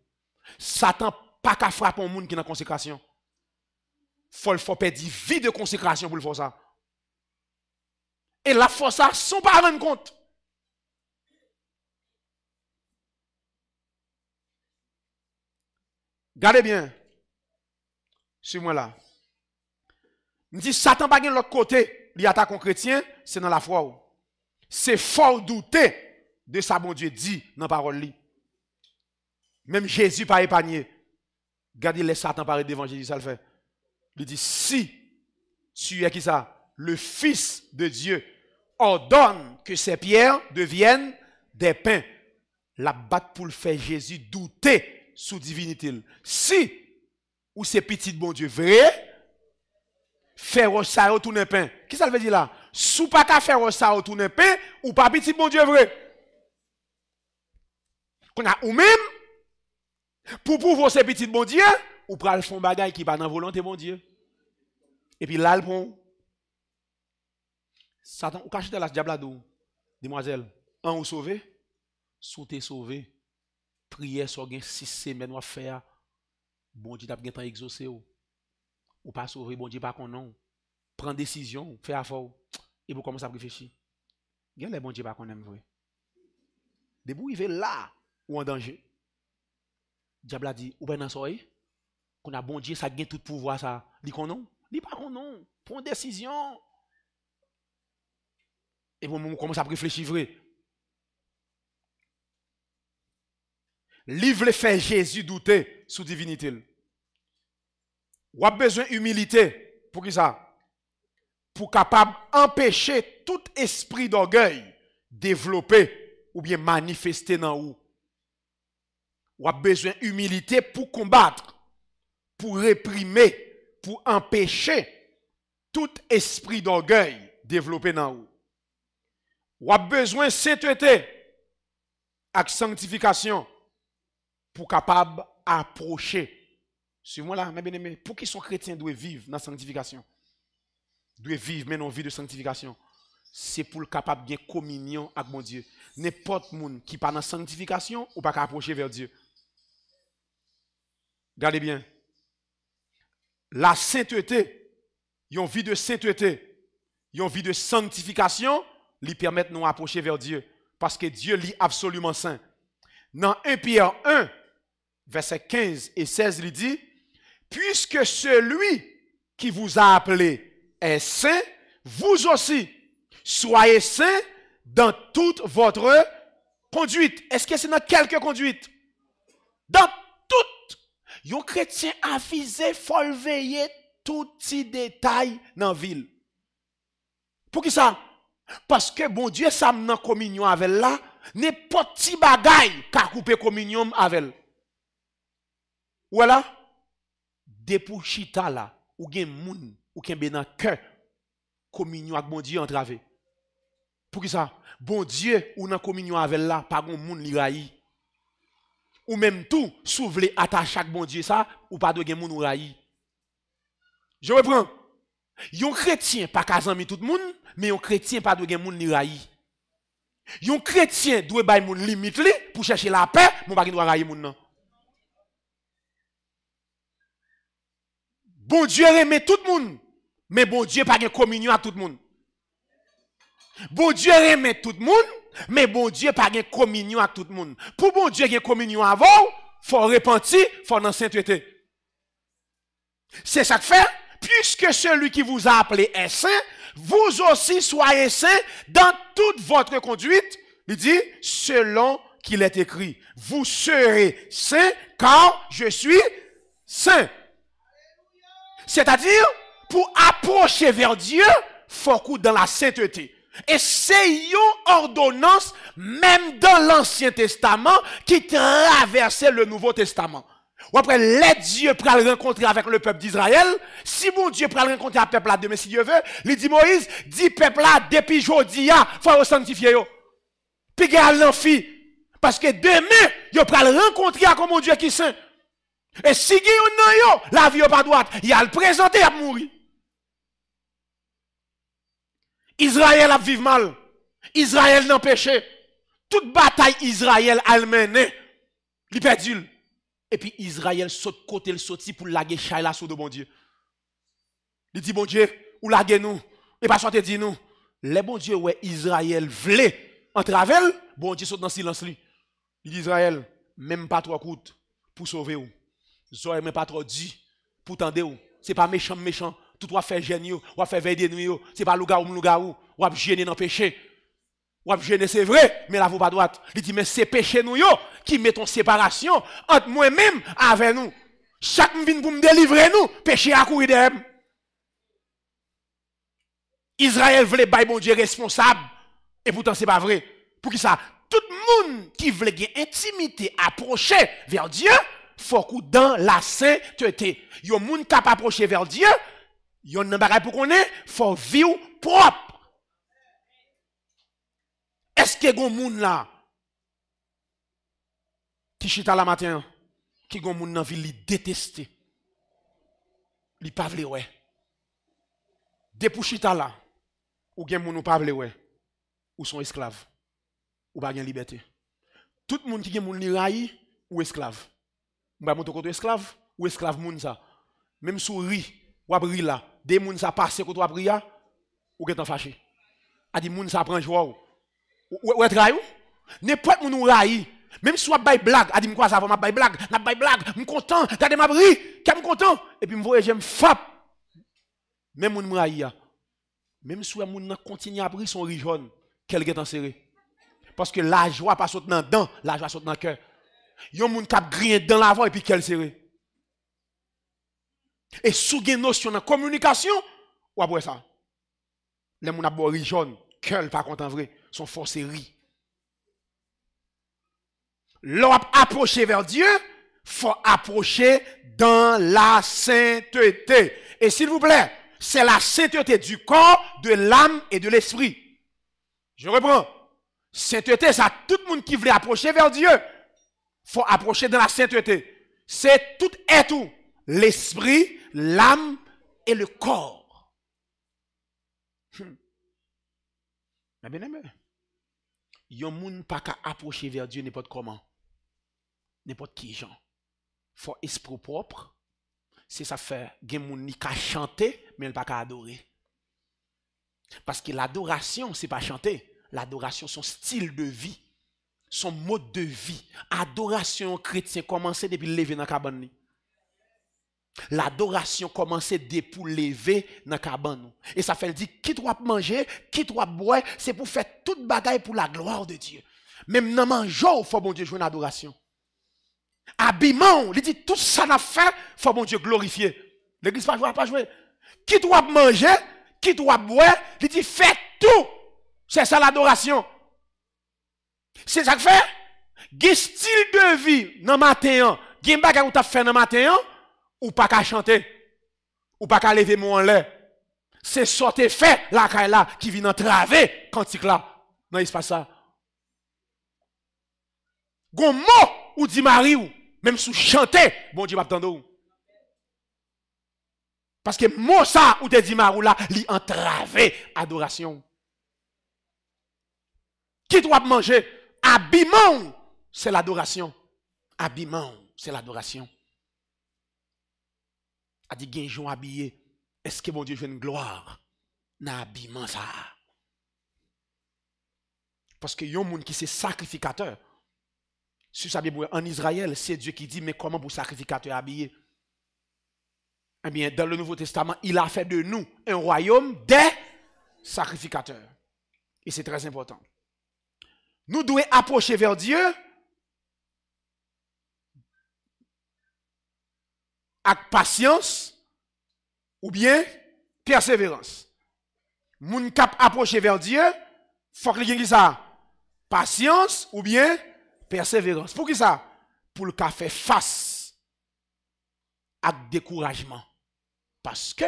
Satan pas qu'à frapper un monde qui est dans consécration. Faut perdre vie de consécration pour le faire ça. Et la force ça sans pas rendre compte. Gardez bien. Suis-moi là. Je dis Satan pas de l'autre côté, il attaque un chrétien, c'est dans la foi. C'est fort douter de ça bon Dieu dit dans la parole. Même Jésus pas épargné. Regardez les Satan paraît devant Jésus, ça le fait. Il dit si tu es qui ça, le Fils de Dieu ordonne que ces pierres deviennent des pains. La batte pour le faire Jésus douter sous divinité. Si ou c'est petit bon Dieu vrai, faire ça retourner pain. Qui ça veut dire là? Sous pas qu'à faire ça retourner pain ou pas petit bon Dieu vrai. Qu'on a ou même pour pouvoir ces petits bon Dieu ou pral font bagay qui pas dans volonté bon Dieu. Et puis là le bon Satan ou cache la diable là demoiselle, en ou sauvé, sous t'es sauvé. Prière sur 6 semaines ou faire bon Dieu t'a bien temps exaucé ou pas sauver bon Dieu pas qu'on non. Prendre décision, faire affaire et vous commencez à réfléchir. Gen les bon Dieu pas qu'on aime vrai. Dès vous arrivez là ou en danger. Diable a dit ou ben dans soirée qu'on a bon Dieu ça gagne tout pouvoir ça. Dit qu'on non, dit pas qu'on non. Prends décision. Et vous commencez à réfléchir vrai. Livre le fait Jésus douter sous divinité. Ou a besoin d'humilité. Pour qui ça? Pour capable empêcher tout esprit d'orgueil développer ou bien manifester dans vous. Ou a besoin d'humilité pour combattre, pour réprimer, pour empêcher tout esprit d'orgueil développer dans vous. Ou a besoin de sainteté avec sanctification pour capable approcher. Suivez-moi là, mes bien-aimés, pour qui sont chrétiens doivent vivre dans la sanctification. Doivent vivre mais non vie de sanctification. C'est pour le capable de communion avec mon Dieu. N'importe monde qui pas dans la sanctification ou pas approcher vers Dieu. Regardez bien. La sainteté, une vie de sainteté, une vie de sanctification, lui permettent de nous approcher vers Dieu. Parce que Dieu est absolument saint. Dans 1 Pierre 1, verset 15 et 16, il dit, puisque celui qui vous a appelé est saint, vous aussi, soyez saints dans toute votre conduite. Est-ce que c'est dans quelque conduite? Dans toute. Un chrétien avisé, faut veiller tout petit détail dans la ville. Pour qui ça? Parce que bon Dieu, ça m'a communion avec là, n'importe petit bagaille qu'a coupé communion avec elle. Voilà. Depuis chita là, ou gen moun, ou gen dans cœur, communion avec bon Dieu entravé. Pour qui ça? Bon Dieu, ou dans communion avec là, pas gon moun li rayi. Ou même tout, souvle attaché à bon Dieu ça, ou pas de gen moun ou rayi. Je reprends. Yon chrétien pas kazami tout le monde, mais yon chrétien pas de gen moun li rayi. Yon chrétien doit bay moun limite li pour chercher la paix, mon pas doit rayi moun nan. Bon Dieu aime tout le monde, mais bon Dieu pas de communion à tout le monde. Bon Dieu aime tout le monde, mais bon Dieu pas de communion à tout le monde. Pour bon Dieu ait communion avant, faut repentir, faut dans sainteté. C'est ça que fait. Puisque celui qui vous a appelé est saint, vous aussi soyez saints dans toute votre conduite. Il dit, selon qu'il est écrit, vous serez saints car je suis saint. C'est-à-dire, pour approcher vers Dieu, il faut couper dans la sainteté. Et c'est une ordonnance, même dans l'Ancien Testament, qui traversait le Nouveau Testament. Ou après, les dieux pour le rencontrer avec le peuple d'Israël. Si bon Dieu pour le rencontrer avec le peuple là demain, si Dieu veut, il dit Moïse, dit peuple là, depuis aujourd'hui, il faut sanctifier. Puis il y a l'enfi. Parce que demain, yo pral rencontrer avec mon Dieu qui est saint. Et si yon nan yo, la vie pas droite, il a le présenté à mourir. Israël a vivre mal. Israël n'a péché. Toute bataille Israël a mené. Il perdu. Et puis Israël saute côté le sorti pour laguer Chayla sous de bon Dieu. Il dit bon Dieu, ou laguer nous. Et pas sortir dit nous. Les bon Dieu ouais Israël vle en travel, bon Dieu saute dans silence li. Il dit Israël, même pas trop coûte pour sauver ou. Zoé même pas trop dit pour tendre ou. C'est pas méchant. Tout va faire gêner ou faire veiller de nuit. C'est pas loup-garou, ou gêner dans péché. Ou gêner c'est vrai, mais la vous pas droite. Il dit mais c'est péché nous yo qui met en séparation entre moi-même avec nous. Chaque vient pour me délivrer nous, péché à courir de même. Israël voulait bailler bon Dieu responsable et pourtant c'est pas vrai. Pour qui ça? Tout le monde qui veut gagner intimité, approcher vers Dieu, faut que dans la sainteté. Yon moun cap approcher vers Dieu, yon nan bagay pour connaître, faut vivre propre. Est-ce que gon moun là qui chita la matin, qui gon moun nan ville li détester. Li pa vle ouais. De pour chita là, ou gen moun ou pa vle ouais, ou sont esclaves. Ou pas gen liberté. Tout le monde qui gen moun li rayi ou esclave. Mba moun to esclave ou esclave moun ça. Même sou ri, ou ap ri là, des moun ça passe koto ap ri ya, ou gen tan fâché. A di moun ça prend joie ou et rayi ou? N'importe moun ou rayi, même si ou ap bay blague, a di m'kwa ça va m'a bay blague, n'a bay blague, m'content, tade m'a ri, ka m'content et puis m'voye j'aime fap. Même moun rayi ya. Même si ou moun nan continue à ri son ri jaune, quel gen tan serré. Parce que la joie pas saute dans dents, la joie saute dans cœur. Yon moun k'ap grien dans l'avant et puis quel serré. Et sous gen notion de communication, ou après ça. Les moun ap bo ri jaune, cœur pas content vrai, son force ri. L'on approcher vers Dieu, faut approcher dans la sainteté. Et s'il vous plaît, c'est la sainteté du corps, de l'âme et de l'esprit. Je reprends. Sainteté, ça, tout le monde qui veut approcher vers Dieu, faut approcher dans la sainteté. C'est tout et tout. L'esprit, l'âme et le corps. Mais bien aimé, yon moun pas qu'à approcher vers Dieu n'importe comment. N'importe qui gens. Faut esprit propre. C'est ça fait gen moun ni ka chanter mais il pas qu'à adorer. Parce que l'adoration c'est pas chanter. L'adoration, son style de vie, son mode de vie. Adoration chrétien commençait depuis lever dans la cabane. L'adoration commençait depuis lever dans la cabane. Et ça fait dire, qui doit manger, qui doit boire, c'est pour faire toute bagaille pour la gloire de Dieu. Même dans manger, il faut bon Dieu jouer une adoration. Habillement, il dit tout ça n'a fait, il faut bon Dieu glorifier. L'église pas jouer. Qui doit manger, qui doit boire, il dit fait tout. C'est ça l'adoration. C'est ça que fait. Gen style de vie dans matin, gen bagay ou t'a fait dans matin, ou pas qu'à chanter, ou pas qu'à lever mon en l'air. C'est sorti fait la caille là qui vient entraver cantique là dans l'espace ça. Gon mot ou dit Marie ou même sous chanter, bon Dieu m'attendre ou. Parce que mot ça ou te dit Marie là, li entraver adoration. Qui doit manger? Habillement, c'est l'adoration. Habillement, c'est l'adoration. A dit genjon habillé. Est-ce que mon Dieu fait une gloire dans l'habillement ça? Parce que yon moun qui c'est sacrificateur. Si ça bien en Israël, c'est Dieu qui dit mais comment pour sacrificateur habillé? Eh bien, dans le Nouveau Testament, il a fait de nous un royaume des sacrificateurs. Et c'est très important. Nous devons approcher vers Dieu avec patience ou bien persévérance. Moun kap approcher vers Dieu, faut que y ça patience ou bien persévérance. Pour qui ça? Pour le faire face à découragement. Parce que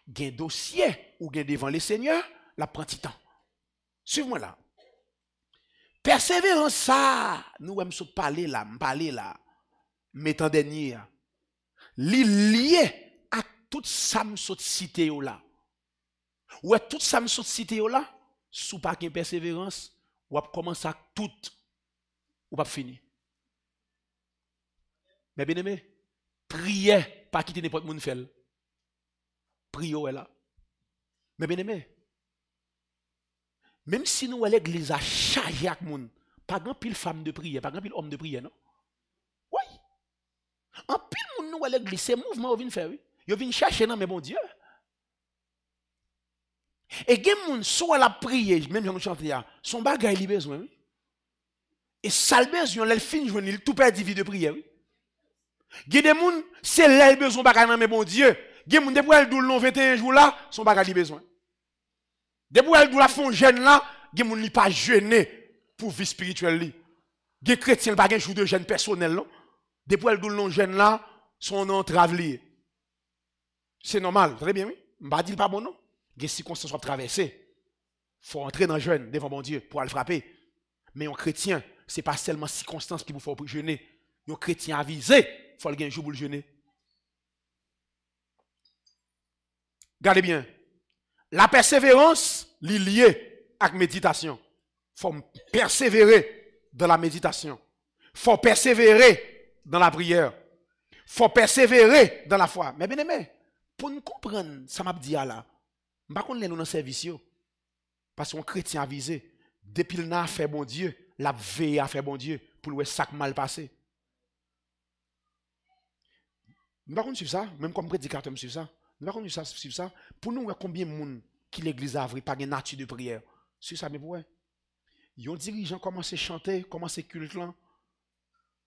gen dossier ou gen devant les seigneurs, la prend temps. Suivez-moi là. Persévérance ça, nous aimons parler là, mettant dernier. Li lié à tout ça me saute cité là. Ouais, tout ça me saute cité là, sous pas de persévérance, ou va commencer à tout ou pas fini. Mais bien aimé, priez pas quitter n'importe monde fait. Priez là. Mais bien aimé, même si nous l'église a chargé avec monde, pas grand pile femme de prière, pas grand pile homme de prière non. Oui. En pile monde nous l'église, c'est mouvement au vient faire oui. Yo vient chercher non mais bon Dieu. Et gen moun soit la prière, même nous chanter son bagage il besoin oui. Et ça le besoin, elle fin joindre, il tout perdu vie de prière oui. Gen des moun c'est l'elle besoin bagage non mais bon Dieu. Gen moun depuis elle dou le 21 jours là, son bagage il besoin. Depuis elle dou la font jeûne là, gen moun li pas jeûner pour vie spirituelle li. Gen chrétien pas gen jour de jeûne personnel non. Depuis elle dou le jeûne là, son entrave li. C'est normal, très bien oui. M'pa dit pas bon non. Des circonstances à traverser. Faut entrer dans le jeûne devant mon Dieu pour le frapper. Mais un chrétien, ce n'est pas seulement circonstances qui vous font jeûner. Un chrétien avisé, il faut le gagner un jour pour le jeûner. Regardez bien. La persévérance est liée à la méditation. Il faut persévérer dans la méditation. Il faut persévérer dans la prière. Il faut persévérer dans la foi. Mais bien aimé, pour nous comprendre, ça m'a dit là. Par contre, nous dans le service, parce qu'on chrétien avisé, depuis le a fait bon Dieu, la veille a fait bon Dieu, pour le sac mal passé. Par contre, sur ça, même comme prédicateur, sur ça, par contre, sur ça, pour nous, combien de monde qui l'église a pas de nature de prière, sur ça, mais pour ils ont dirigeant commencé à chanter, commencé à culte là,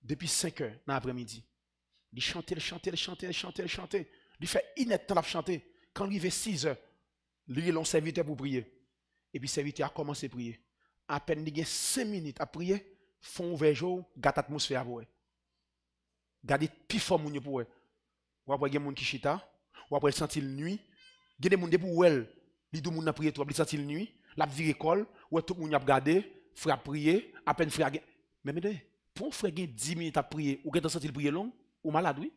depuis 5 heures dans l'après-midi. Ils chantaient, ils fait inette de chanter. Quand il arrive 6 heures, lui, l'on serviteur pour prier. Et puis, le serviteur a commencé à prier. À peine il y a 5 minutes à prier, font ouvert jour, gâte l'atmosphère pour eux. Gardez plus fort moun pour eux. Ou après, il y a des gens qui chita, ou après, il sentit la nuit. Il y a des gens pour eux, ils tout le monde a prié, il sentit la nuit, la vie école, ou tout le monde a regardé, frère prier, à peine frère. Mais maintenant, pour un frère 10 minutes à prier, ou qu'il senti le prier long, ou malade, oui.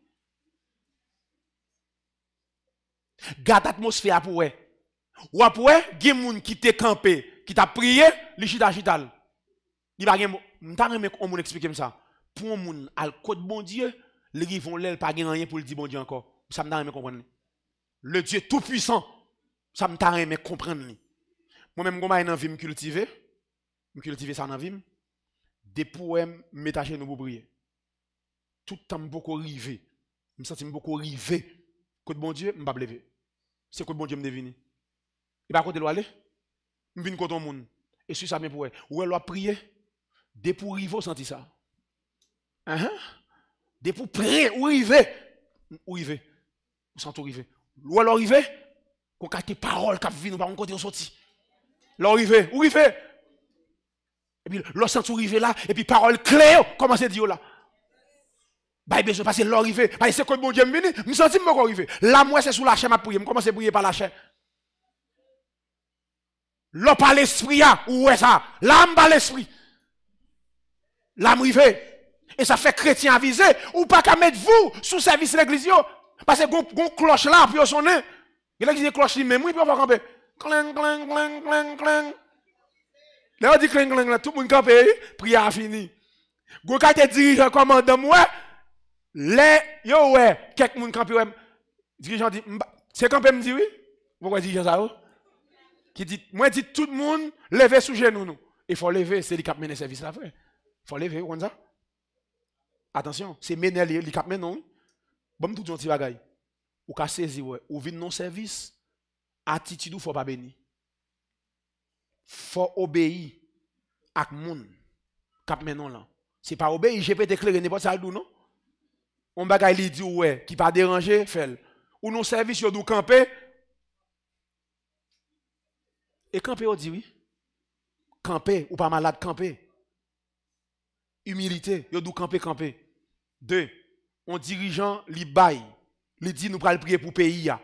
Garde l'atmosphère pour eux. Ou après, il y a des gens qui t'ont campé, qui t'a prié, les chita-chital. Il va y avoir on explique ça. Pour un monde, à côté de bon Dieu, les gens vont l'air pas rien pour le dire bon Dieu encore. Ça me t'a comprendre. Le Dieu tout-puissant, ça me t'a comprendre. Moi-même, quand je suis cultiver ça dans la vie, des poèmes, m'étacher nous pour prier. Tout le temps, beaucoup rivé. Je me sens beaucoup rivé. Côté bon Dieu, je ne vais pas lever. C'est côté bon Dieu me devine. Il va côté de aller. Je viens côté monde. Et si ça me pour ou elle a prié, des pour river, senti ça. Des pour prier, ou river. Ou river. Ou sent tout river. Ou alors river, qu'on a des paroles qui viennent par un côté sorti. L'on river, ou river. Et puis l'on sent tout river là, et puis parole claire, comment c'est dit là. Bah, il besoin passer l'arrivée. Parce que c'est quand bon Dieu me venu, je sens que arriver. Là, moi, c'est sous la chair, je prier. Je commence à prier par la chair. Là, par l'esprit, où est ça? Là, par l'esprit. Là, m'rivé. Et ça fait chrétien avisé, ou pas qu'à mettre vous sous service de l'église. Parce que gon cloche là, puis sonner. Et l'église cloche, même oui, puis on va camper. Clang, clang, clang, clang, clang. Là, on dit clang, clang, tout le monde campe, prière a fini. Gon quand te dirigeant commandant, moi, les, yo, ouais, quelques moun campé, ouais, dirigeant dit, c'est campé me dit oui? Pourquoi dirigeant ça, qui dit, moi, dit tout le monde, levez sous genou, nous. Il faut lever, c'est lui qui a mené service là, frère. Il faut lever, comme ça. Attention, c'est mener les cap non. Bon, tout petit bagay. Ou ka saisi, ouais, ou vin non service, attitude ou faut pas béni. Faut obéir à moun. Cap non là. C'est pas obéir, j'ai pas éclairé n'importe ça non. On bagay li dit ouais, qui pas déranger, fait. Ou non service yo dou camper. Et camper on dit oui. Camper ou pas malade camper. Humilité, yo dou camper. 2. On dirigeant li bail, li dit nous pral prier pour pays ya.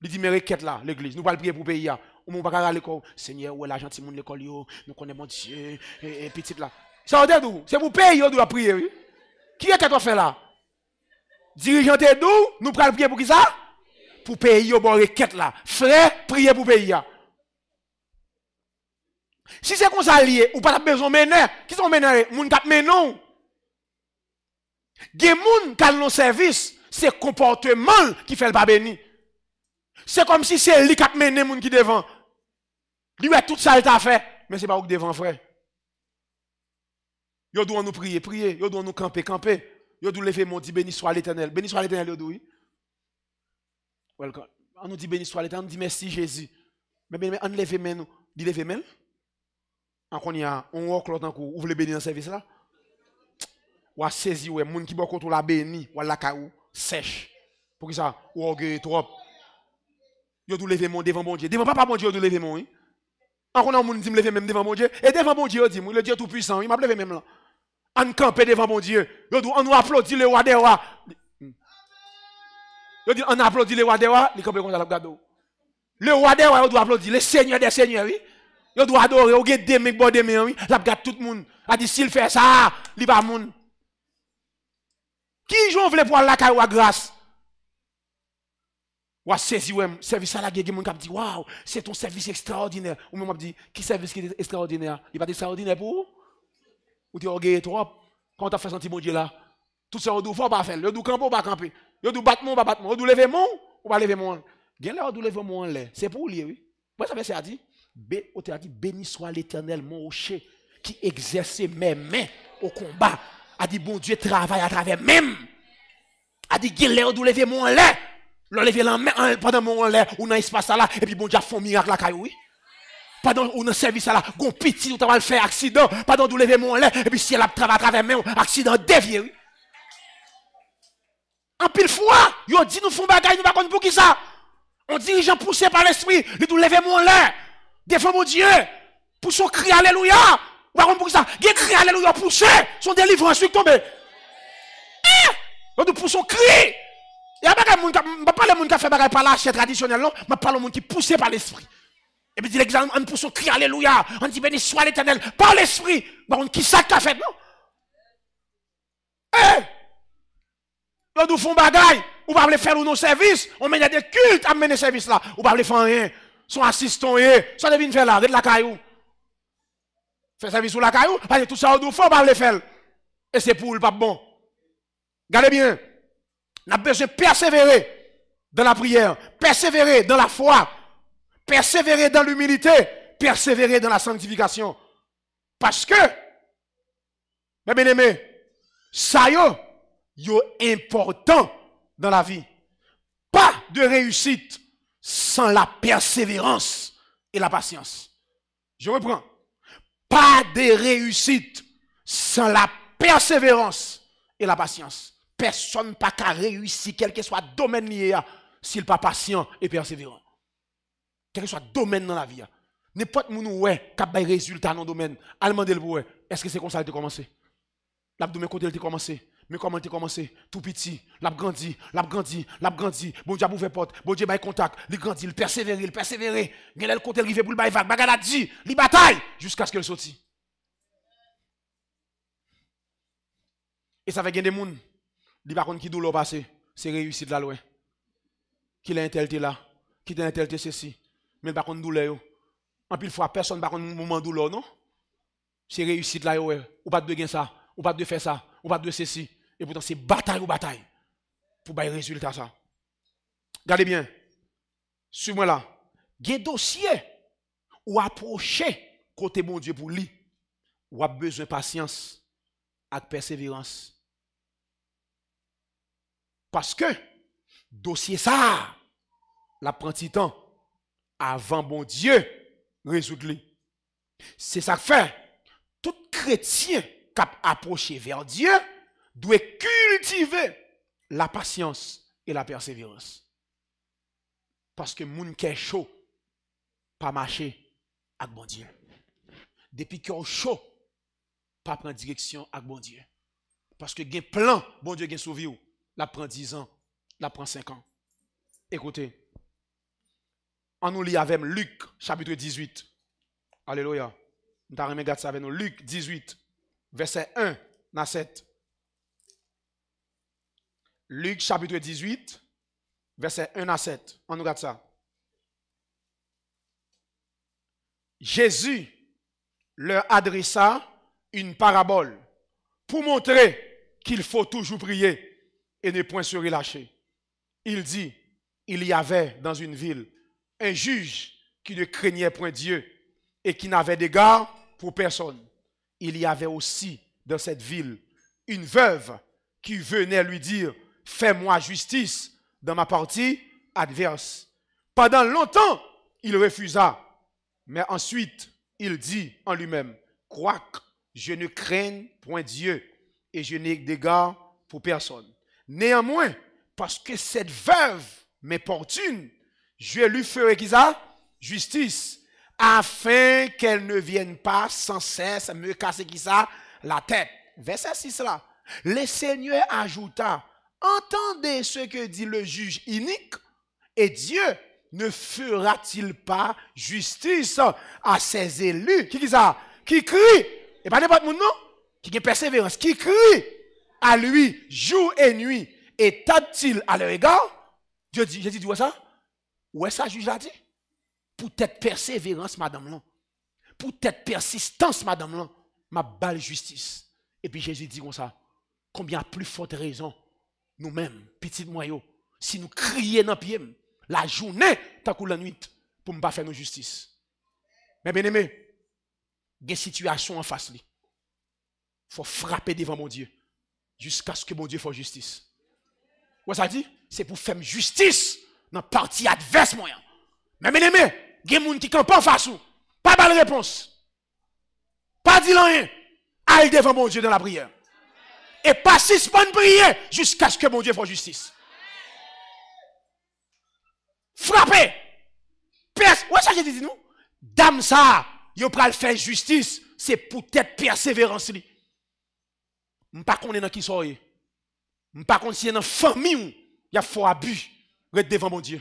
Li dit mes requêtes là l'église, nous pral prier pour pays ya. on va pas l'école. Seigneur, où est l'argent de l'école, nous connaissons mon Dieu, et petit là. Ça veut dire d'où? C'est pour payer, on doit prier, oui. Qui est-ce que tu fais là? Dirigeant d'où? Nous prenons prier pour qui ça? Pour payer au bon requête là. Frère, prier pour payer. Si c'est comme ça lié, ou pas besoin de mener, qui sont menés? Moun kap menon. Gen moun kal non service, c'est comportement qui fait le pas béni. C'est comme si c'est lui qui a mené moun qui devant. Lui a tout ça il t'a fait, mais c'est pas ou devant frère. Yo doit nous prier, prier, yo doit nous camper, camper. Yo doit lever mon dit béni soit l'Éternel. Béni soit l'Éternel yo doit. Welcome. On nous dit béni soit l'Éternel, on dit merci Jésus. Mais on lève main nous, dit lever main. On y a on work l'autre coup, ouvre le béni dans service là. Ou a saisi ouais moun qui bon contre la béni, ou la caou sèche. Pour que ça ou orgueil trop. Yo doit lever mon devant bon Dieu. Devant papa bon Dieu yo doit lever mon oui. On a moun dit me lever même devant bon Dieu et devant bon Dieu dit le Dieu tout puissant, il m'a levé même là. On campe devant bon Dieu. Yo doit on nous applaudit le roi des rois. Yo dit on applaudit le roi des rois, il campe comme ça la regarde. Le roi des rois, on doit applaudir. Le seigneur des seigneurs, oui. On doit adorer. On doit des mecs, des mecs, oui. La regarde tout le monde. A dit, s'il fait ça, il va moun. Qui j'en voulait pour la caille ou grâce? Ou a saisi, ouais, service à la guerre, mon cap dit, waouh, c'est ton service extraordinaire. Ou même, dit, qui service qui est extraordinaire? Il va être extraordinaire pour vous? Ou tu as orgueillé trop? Quand tu as fait sentir mon Dieu là, tout ça, on doit faire, pas faire. On doit camper ou pas camper. On doit battre mon, pas battre mon. On doit lever mon ou pas lever mon. Gen là, on doit lever mon là. C'est pour lui, oui. Moi, ça veut dire, dit, béni soit l'Éternel, mon rocher, qui exerce mes mains au combat. A dit, bon Dieu travaille à travers même. A dit, gen là, on doit lever mon là. On lever la main pendant mon là, ou dans l'espace là, et puis bon Dieu a fait un miracle là, oui. Pendant ou dans service là, gon petit, ou t'as mal fait accident, pendant nous lever mon là, et puis si elle a travaillé à travers même, accident dévié, oui. En pile fois, yo dit nous font bagaille, nous pas connaître pour qui ça. On dirigeant poussé par l'esprit, il doit lever mon lait, défend mon Dieu, pour son cri alléluia. Ou pas pour ça, il cri alléluia poussé, son délivrance est tombé. On doit pousser son cri. Il y a pas moun pas le monde qui fait bagaille par la chair traditionnelle non, mais pas le monde qui poussé par l'esprit. Et puis dit l'exemple on pousse son cri alléluia, on dit béni soit l'Éternel par l'esprit. Par qui ça qu'a fait non? On nous font bagaille, ou pas les faire nos services, on mène des cultes à mener service là, ou pas les faire rien, son assistant, ça devine faire là, arrête la caillou. Faire service sur la caillou, parce que tout ça on nous faut pas les faire. Et c'est pour le pas bon. Regardez bien, on a besoin de persévérer dans la prière, persévérer dans la foi, persévérer dans l'humilité, persévérer dans la sanctification. Parce que, mes bien-aimés, ça yo important dans la vie. Pas de réussite sans la persévérance et la patience. Je reprends. Pas de réussite sans la persévérance et la patience. Personne pas qu'à réussir, quel que soit le domaine lié, s'il n'est pas patient et persévérant. Quel que soit le domaine dans la vie. N'importe où ouais, qui a des résultats dans le domaine, allemand de le est-ce que c'est comme ça que tu as commencé? L'abdomen côté tu as commencé. Mais comment tu as commencé? Tout petit, l'a grandi, l'a grandi, l'a grandi. Bon Dieu a ouvert porte, bon Dieu a contact, il grandit, il persévère, il persévère. Il a le côté arrivé pour le bail vague, bagarre a dit, il bataille jusqu'à ce qu'elle sorte. Et ça fait gagner des gens, il par contre qui douleur passé, c'est réussite là loin. Qui l'a intelté là, qui t'a intelté ceci. Mais par contre douleur. En pile fois personne par contre moment douleur non? C'est réussite là ou pas de gagner ça, ou pas de faire ça, ou pas de ceci. Et pourtant, c'est bataille ou bataille pour bailler résultat ça. Regardez bien. Suis-moi là. Il y a un dossier ou approcher côté bon Dieu pour lui. Ou a besoin de patience et de persévérance. Parce que dossier ça, l'apprenti temps avant bon Dieu résoudre lui. C'est ça que fait. Tout chrétien qui a approché vers Dieu doit cultiver la patience et la persévérance. Parce que moun qui est chaud, pas marcher avec bon Dieu. Depuis qu'il est chaud, pas prendre direction avec bon Dieu. Parce que gen plan, bon Dieu gen sauvé ou. La prend 10 ans, la prend 5 ans. Écoutez, On nous lit avec Luc, chapitre 18. Alléluia. Nous avons regardé ça avec nous. Luc 18, verset 1 à 7. Luc, chapitre 18, verset 1 à 7. On nous regarde ça. Jésus leur adressa une parabole pour montrer qu'il faut toujours prier et ne point se relâcher. Il dit, il y avait dans une ville un juge qui ne craignait point Dieu et qui n'avait d'égard pour personne. Il y avait aussi dans cette ville une veuve qui venait lui dire, fais-moi justice dans ma partie adverse. Pendant longtemps, il refusa, mais ensuite, il dit en lui-même, quoique je ne craigne point Dieu et je n'ai d'égard pour personne. Néanmoins, parce que cette veuve m'importune, je lui ferai qui ça? Justice, afin qu'elle ne vienne pas sans cesse me casser qui ça? La tête. Verset 6 là. Le Seigneur ajouta, entendez ce que dit le juge inique, et Dieu ne fera-t-il pas justice à ses élus? Qui ça? Qui crie, et pas n'importe monde non, qui a persévérance, qui crie à lui jour et nuit, et tape-t-il à leur égard? Dieu dit, j'ai dit, tu vois ça? Ouais, ça juge l'a dit. Pour tête persévérance, madame là. Pour tête persistance, madame là, ma balle justice. Et puis Jésus dit comme ça, combien plus forte raison, nous-mêmes, petits moyens, si nous crions dans le pied, la journée, tant que la nuit, pour ne pas faire nos justice. Mais bien aimé, il y a une situation en face. Il faut frapper devant mon Dieu, jusqu'à ce que mon Dieu fasse justice. Quoi ça dit? C'est pour faire justice dans la partie adverse moyen. Mais bien aimé, il y a des gens qui campent en face. Pas de réponse. Pas dire rien. Allez devant mon Dieu dans la prière. Et pas suspendre prier jusqu'à ce que mon Dieu fasse justice. Frappez. Ouais, ça j'ai dit nous. Dame ça, yo pral faire justice, c'est pour être persévérance li. M'pas connait dans qui soyez. M'pas connait si dans famille il y a fort abus devant mon Dieu.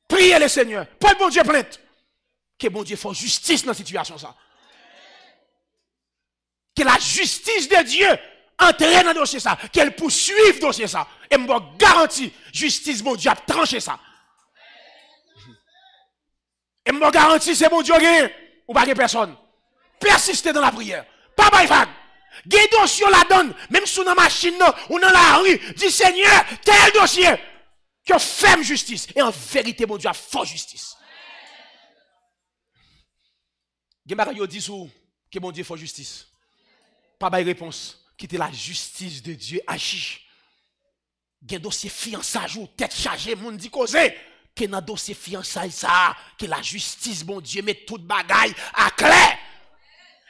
Priez le Seigneur, pas bon Dieu plainte. Que bon Dieu fasse justice dans la situation ça. Que la justice de Dieu entre dans le dossier ça, qu'elle poursuive le dossier ça. Et me garantit justice bon Dieu a tranché ça. Et me garantit c'est bon Dieu gagne ou pas personne. Persistez dans la prière. Pas by vague. Gay dossier la donne, même sous la machine ou dans la rue, dit Seigneur, tel dossier que fait justice. Et en vérité, mon Dieu a fort justice. Gay dit que mon Dieu fait justice. Pas by réponse. Quitter la justice de Dieu agit. Gay dossier fiançage ou tête chargée, moun dit causer. Que dans dossier fiançailles ça, que la justice, bon Dieu, met toute bagaille à clair.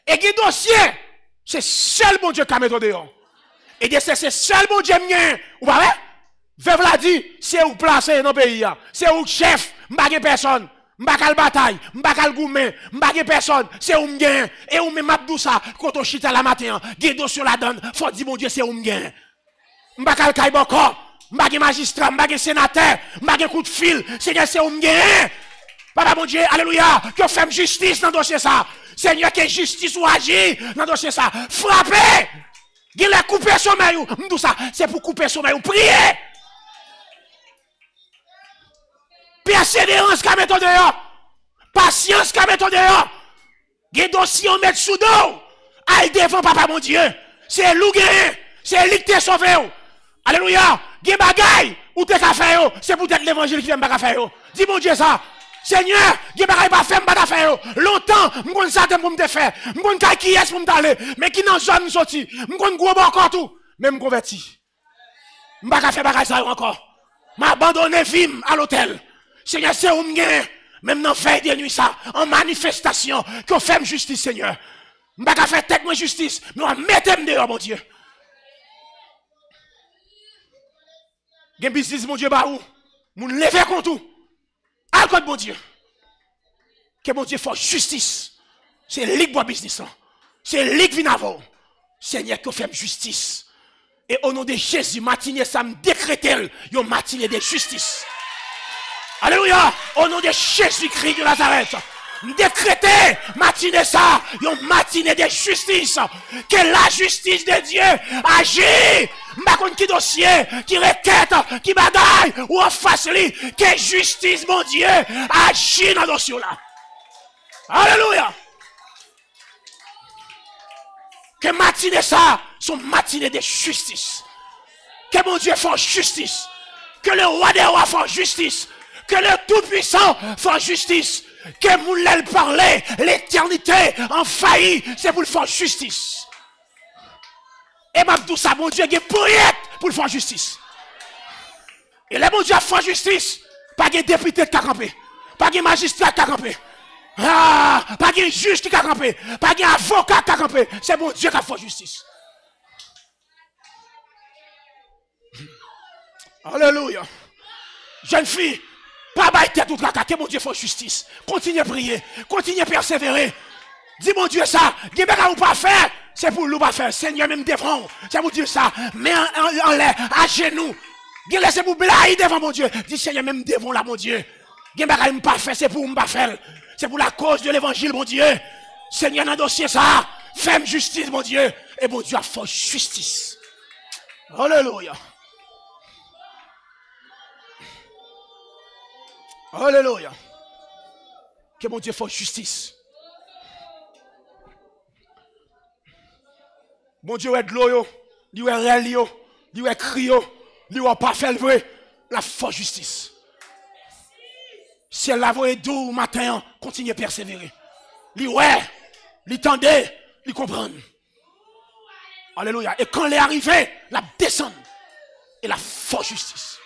Et qui dossier, c'est seul bon Dieu qui a mis dehors. Et c'est seul bon Dieu qui a mis. Vous voyez? Veuve l'a dit, c'est où placé dans le pays. C'est où chef, m'bagé personne. M'bakal bataille, m'bakal gourmet, m'bagé personne. C'est où m'gain. Et où m'abdou ça, quand on chita la matin, guido sur la donne, faut dire bon Dieu, c'est où m'gain. M'bakal kaï boko. M'bagé magistrat, m'bagé sénateur, m'bagé coup de fil, Seigneur, c'est où m'gain. Papa mon Dieu, alléluia, que fait justice dans le dossier ça. Seigneur, que justice ou agit dans le dossier ça. Frappez! Il a coupé son maillot. M'dou ça, c'est pour couper son maillot. Priez! Persévérance qu'a mis dehors. Patience qu'a mis dehors. Il dossier on met sous dos. Aïe devant papa mon Dieu. C'est lui qui c'est lui qui t'a sauvé. Alléluia. Gen bagay ou te ka fait yo, c'est peut-être l'évangile qui vient pas faire yo. Dis mon Dieu ça. Seigneur, gen bagay pas faire pas faire yo. Longtemps, m'gon ça pour me faire. M'gon ka qui est pour me aller, mais qui dans zone sorti. M'gon gros bon encore tout, même converti. M'pa ka faire bagay ça encore. M'abandonner vim à l'hôtel. Seigneur, c'est où m'gain, même dans veille de nuit ça, en manifestation, que fait justice Seigneur. M'pa ka faire tête moi justice, mais on mettre dehors mon Dieu. Gen business mon Dieu ba ou moun lever contre tout al contre mon Dieu que mon Dieu fasse justice c'est lui qui boit business c'est lui qui vient avant Seigneur que fait justice et au nom de Jésus matinée ça me décrète une matinée de justice Alléluia. Au nom de Jésus-Christ de Nazareth. Décréter matinée ça, une matinée de justice. Que la justice de Dieu agit. Ma qui dossier, qui requête, qui bagaille, ou en face lui. Que justice, mon Dieu, agit dans le dossier là. Alléluia. Que matinée ça, sont matinée de justice. Que mon Dieu fasse justice. Que le roi des rois fasse justice. Que le Tout-Puissant fasse justice. Que vous l'avez parlé, l'éternité en failli, c'est pour le faire justice. Et même tout ça, mon Dieu, il est pour le faire justice. Et là, mon Dieu a fait justice. Pas de député qui a campé. Pas de magistrat qui a campé. Pas de juge qui a campé. Pas d'avocat qui a campé. C'est mon Dieu qui a fait justice. Alléluia. Jeune fille, pas bailler tête ou tracas, que mon Dieu fasse justice. Continuez à prier, continuez à persévérer. Dis mon Dieu ça, dis bien ou pas faire, c'est pour nous pas faire. Seigneur même devant, c'est pour dire ça. Mais en l'air, à genoux. Laissez vous blayer devant mon Dieu. Dis Seigneur même devant là mon Dieu. Dis bien pas faire, c'est pour nous pas faire. C'est pour la cause de l'évangile mon Dieu. Seigneur dans le dossier ça, fais justice mon Dieu. Et mon Dieu a fait justice. Alléluia. Alléluia. Que mon Dieu fasse justice. Mon Dieu est de l'eau, il est réel, il est crio, il est pas fait le vrai. La force justice. Si elle la voie doux matin, continue à persévérer. Li ouais, li tendez, li comprendre. Alléluia. Et quand elle est arrivée, la descend. Et la force justice.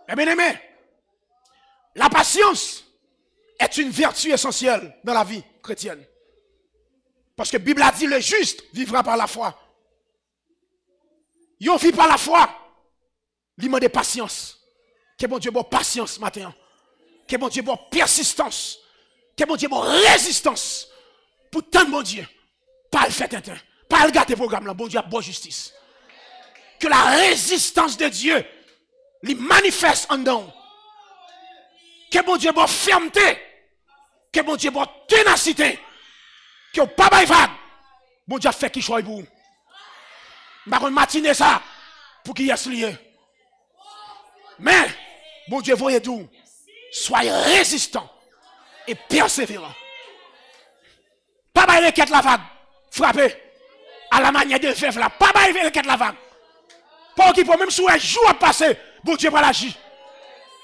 Eh bien aimé, la patience est une vertu essentielle dans la vie chrétienne. Parce que la Bible a dit le juste vivra par la foi. Yon vit par la foi. Il demande patience. Que bon Dieu bon patience matin. Que bon Dieu bon persistance. Que bon Dieu bon résistance. Pour tant de bon Dieu. Pas le fait un pas le gâter programme là. Bon Dieu a bonne justice. Que la résistance de Dieu li manifeste en nous. Que bon Dieu bon fermeté. Que bon Dieu bon ténacité. Que pas bail vague. Bon Dieu a fait qui choisit pour vous. Par matinée ça pour qu'il y ait lié. Mais bon Dieu voyez tout. Soyez résistant et persévérant. Pas bail requête la vague. Frappez à la manière de veuve là. Pas bail requête la vague. Pas qui peut même sous un jour à passer. Bon Dieu va l'agir.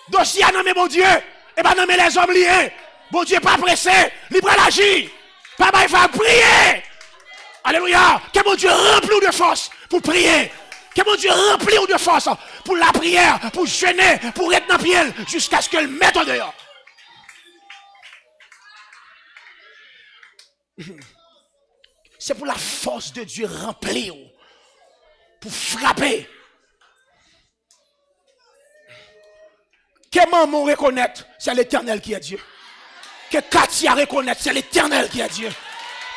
Dossier à nommer bon Dieu. Et pas nommer les hommes liés. Bon Dieu pas pressé. Libre à l'agir. Papa il va prier. Alléluia. Que mon Dieu remplit de force pour prier. Que mon Dieu remplit de force pour la prière, pour jeûner, pour être dans le pied jusqu'à ce que le mette en dehors. C'est pour la force de Dieu remplir. Pour frapper. Que maman reconnaître, c'est l'Éternel qui est Dieu. Que Katia reconnaître, c'est l'Éternel qui est Dieu.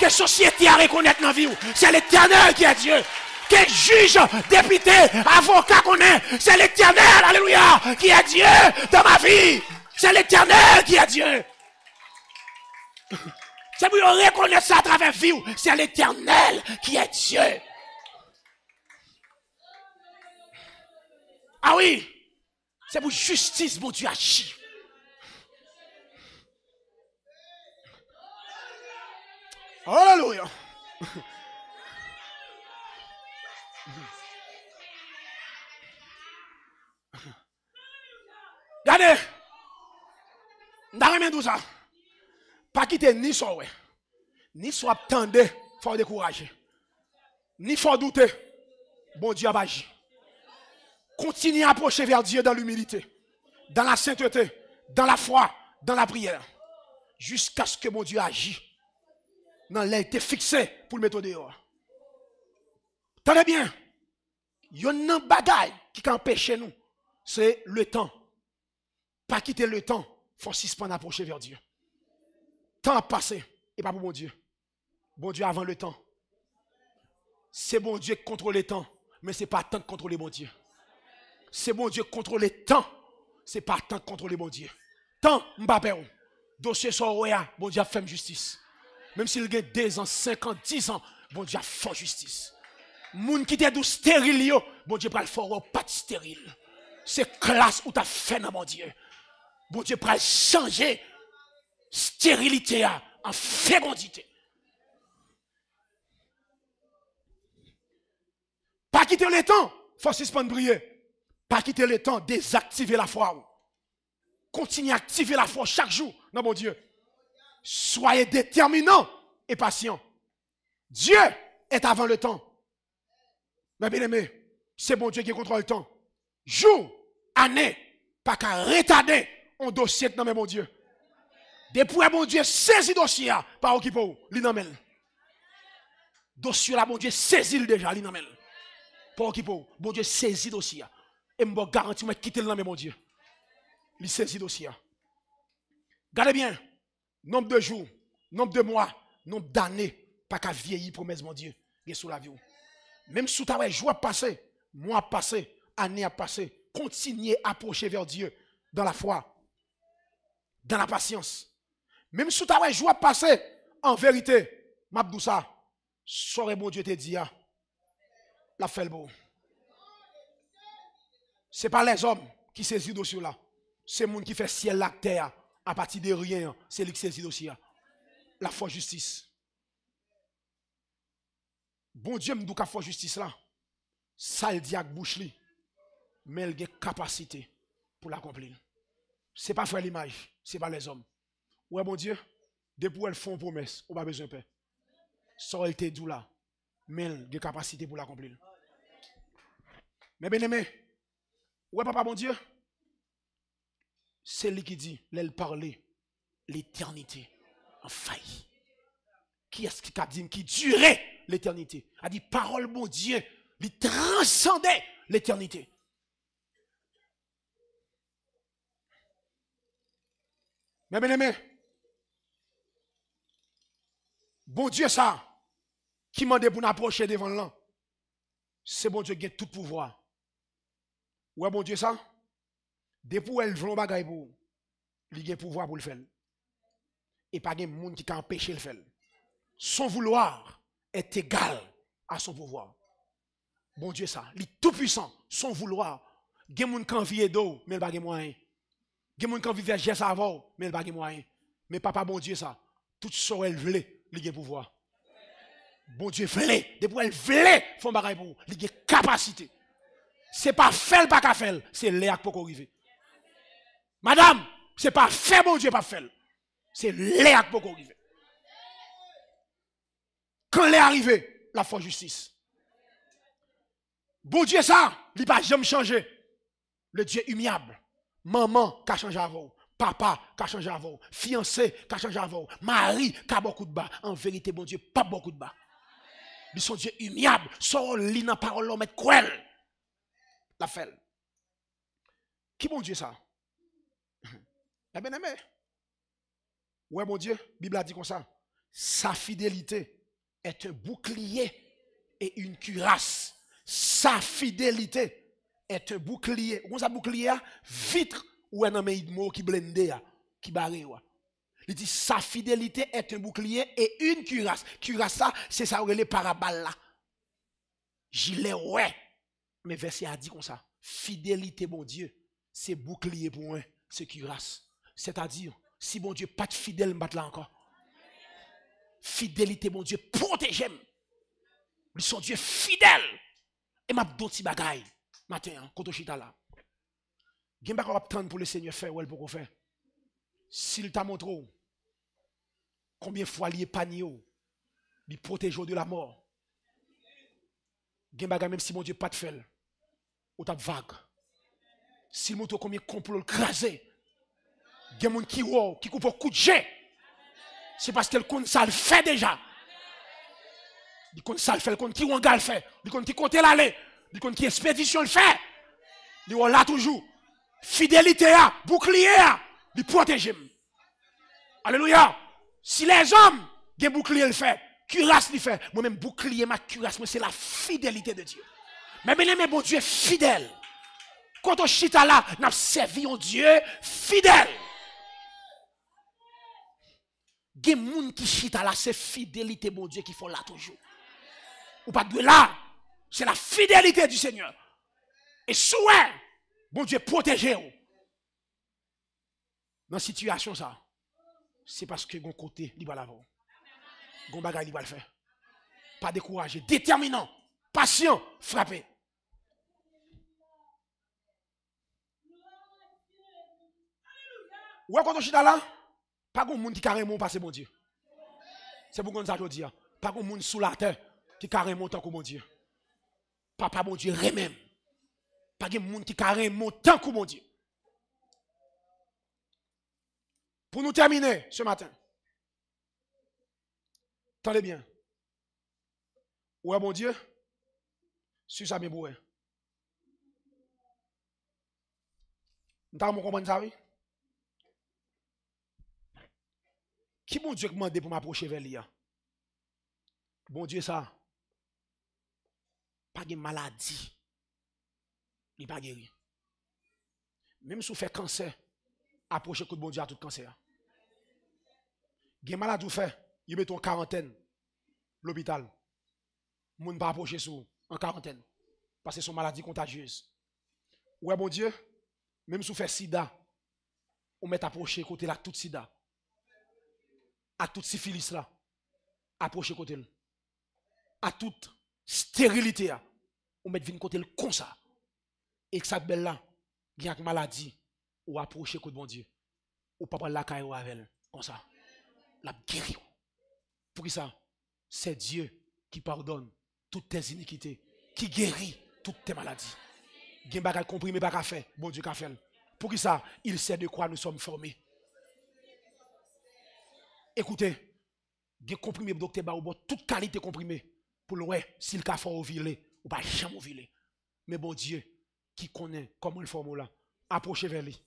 Que société à reconnaître dans la vie, c'est l'Éternel qui est Dieu. Que juge, député, avocat connaît, c'est l'Éternel, alléluia, qui est Dieu dans ma vie. C'est l'Éternel qui est Dieu. C'est pour reconnaître ça à travers la vie, c'est l'Éternel qui est Dieu. Ah oui, c'est pour justice, mon Dieu, agit. Alléluia. Regardez. Dans tout ça. Pas quitter ni soit ouais. Ni soit attendre, faut décourager. Ni faut douter. Bon Dieu a agi. Continuez à approcher vers Dieu dans l'humilité, dans la sainteté, dans la foi, dans la prière. Jusqu'à ce que mon Dieu agisse. Non, il a été fixé pour le mettre dehors. Tenez bien. Il y a un bagaille qui empêche nous. C'est le temps. Pas quitter le temps. Il faut suspendre approcher vers Dieu. Temps passé. Et pas pour mon Dieu. Bon Dieu avant le temps. C'est bon Dieu qui contrôle le temps. Mais ce n'est pas temps de contrôler bon Dieu. C'est bon Dieu contrôler temps. Ce n'est pas temps de contrôler bon Dieu. Temps, Mbappé, dossier sur Oya, bon Dieu a fait justice. Même s'il a 2 ans, 5 ans, 10 ans, bon Dieu a fait justice. Moun qui était stérile, bon Dieu pral faire pas de stérile. C'est classe où tu as fait dans mon Dieu. Bon Dieu pral changer stérilité en fécondité. Pas quitter le temps, faut suspendre prier. Pas quitter le temps, désactiver la foi. Continuez à activer la foi chaque jour dans mon Dieu. Soyez déterminants et patients. Dieu est avant le temps. Mais bien aimé, c'est bon Dieu qui contrôle le temps. Jour, année, pas qu'à retarder un dossier dans mon Dieu. Depuis bon Dieu saisit dossier par qui pour l'inamel. Dossier là bon Dieu saisit déjà l'inamel. Par qui pour bon Dieu saisit dossier. Et me garantit moi quitter le nom mon Dieu. Il saisit dossier. Gardez bien. Nombre de jours, nombre de mois, nombre d'années, pas qu'à vieillir promesse mon Dieu, est sous la vie. Même si tu as jour passé, mois passé, année a passé, continuez à approcher vers Dieu dans la foi, dans la patience. Même si tu as jour passé, en vérité, Mabdoussa, saurait bon Dieu te dit, la fait le beau. Ce n'est pas les hommes qui saisissent le dossier là, c'est le monde qui fait ciel la terre. À partir de rien, c'est lui qui saisit aussi. La foi justice. Bon Dieu me dit qu'à foi justice là, ça le dit avec bouche li, mais il a capacité pour l'accomplir. Ce n'est pas faire l'image, ce n'est pas les hommes. Ouais, bon Dieu, depuis elles font promesse, on n'a pas besoin de paix. Ça elle te dit là, mais il a capacité pour l'accomplir. Mais bien aimé, ouais, papa, bon Dieu. C'est lui qui dit, l'elle parlait, l'éternité en faille. Qui est-ce qui a dit, qui durait l'éternité? A dit, parole mon Dieu, il transcendait l'éternité. Mais bien aimé, bon Dieu ça, qui m'a dit pour nous approcher devant l'an, c'est bon Dieu qui a tout pouvoir. Ouais, bon Dieu ça? Depuis elle veut bagay pour il a pouvoir pour le faire. Et pas de monde qui peut empêcher le faire. Son vouloir est égal à son pouvoir. Bon Dieu ça, il est tout puissant, son vouloir. Il y a des gens qui ont envie d'eau, mais il n'y a pas de moyen. Il y a des gens qui ont envie de faire avant, mais il n'y a pas de moyen. Mais papa bon Dieu ça, tout ce qu'elle veut, il a pouvoir. Bon Dieu veut, depuis elle veut, font bagay pour, il a capacité. C'est pas faire pas qu'à faire, c'est l'air pour arriver. Madame, ce n'est pas fait, bon Dieu, pas fait. C'est l'air pour arriver. Quand l'air arrivé, la foi justice. Bon Dieu, ça, il n'a pas jamais changé. Le Dieu humiliable. Maman qui a changé avant. Papa qui a changé avant. Fiancé qui a changé avant. Mari qui a beaucoup de bas. En vérité, bon Dieu, pas beaucoup de bas. Ils sont Dieu humiliable. Son lit dans la parole, l'homme est cruel. La fait. Qui bon Dieu ça? Eh bien aimé. Ouais, mon Dieu, la Bible a dit comme ça. Sa fidélité est un bouclier et une cuirasse. Sa fidélité est un bouclier. Comment ça bouclier? Vitre ou un homme qui blende, qui barre. Il dit sa fidélité est un bouclier et une cuirasse. Cuirasse, ça, c'est ça, les paraballe là. Gilet, ouais. Mais verset a dit comme ça. Fidélité, mon Dieu, c'est bouclier pour moi, c'est cuirasse. C'est-à-dire, si mon Dieu pas de fidèle, m'bat là encore. Fidélité, mon Dieu, protégez-moi. Ils sont Dieu fidèle. Et m'a d'autres petits bagailles. Matin, quand on chita là. Gen pas attendre pour le Seigneur faire ou elle pour faire. S'il t'a montré combien de fois il est panier, il protège de la mort. Gen bagay même si mon Dieu pas de faire. Ou t'a vague. S'il montre combien de complot le crasé. Il y a des gens qui coupe un coup de jet. C'est parce que le compte ça le fait déjà. Le compte ça le fait, le compte qui on le fait, le compte qui compte l'aller, le compte qui expédition le fait. Il est là toujours. Fidélité, bouclier, il protège. Alléluia. Si les hommes, ont bouclier le fait, cuirasse le fait. Moi-même, bouclier, ma cuirasse, c'est la fidélité de Dieu. Mais bien aimé, bon Dieu est fidèle. Quand on chita là, nous avons servi un Dieu fidèle. Il y a des gens qui chita là, c'est fidélité, bon Dieu, qui font là toujours. Ou pas de là, c'est la fidélité du Seigneur. Et souhait, bon Dieu, protégez vous. Dans cette situation, ça, c'est parce que mon côté, il va l'avoir. Mon bagage, il va le faire. Pas découragé, déterminant, patient, frappé. Ouais, quand on chita là, pas de monde qui carrément passe mon Dieu. C'est pour ça que je dis. Pas de monde sous la terre qui carrément tant que mon Dieu. Papa, mon Dieu, même. Pas de monde qui carrément tant que mon Dieu. Pour nous terminer ce matin, attendez bien. Ouais, mon Dieu, sur ça, mes bouets. Vous avez compris ça, oui? Qui bon Dieu demande pour m'approcher vers lui? Bon Dieu, ça. Pas de maladie. Il n'est pas guéri. Même si vous faites cancer, approchez de bon Dieu à tout cancer. Il malade, vous faites, il met en quarantaine. L'hôpital. Vous ne pas approcher sous en quarantaine. Parce que c'est une maladie contagieuse. Ouais, bon Dieu, même si vous faites sida, on met approcher côté là, tout sida. À toute syphilis là, approchez côté là. À toute stérilité là, on met vin côté là comme ça. Et que ça belle là, il y a une maladie, ou approchez côté bon Dieu. Ou pas prendre la caille avec elle, comme ça. La guérir. Pour ça, c'est Dieu qui pardonne toutes tes iniquités, qui guérit toutes tes maladies. Il y a des choses comprimées par qu'à faire, bon Dieu qu'a fait. Pour ça, il sait de quoi nous sommes formés. Écoutez, des comprimés docteur ba ou toute qualité comprimée pour le ouais s'il ka fort ovulé ou pas jamais ovulé. Mais bon Dieu qui connaît comment le forme là, approchez vers lui.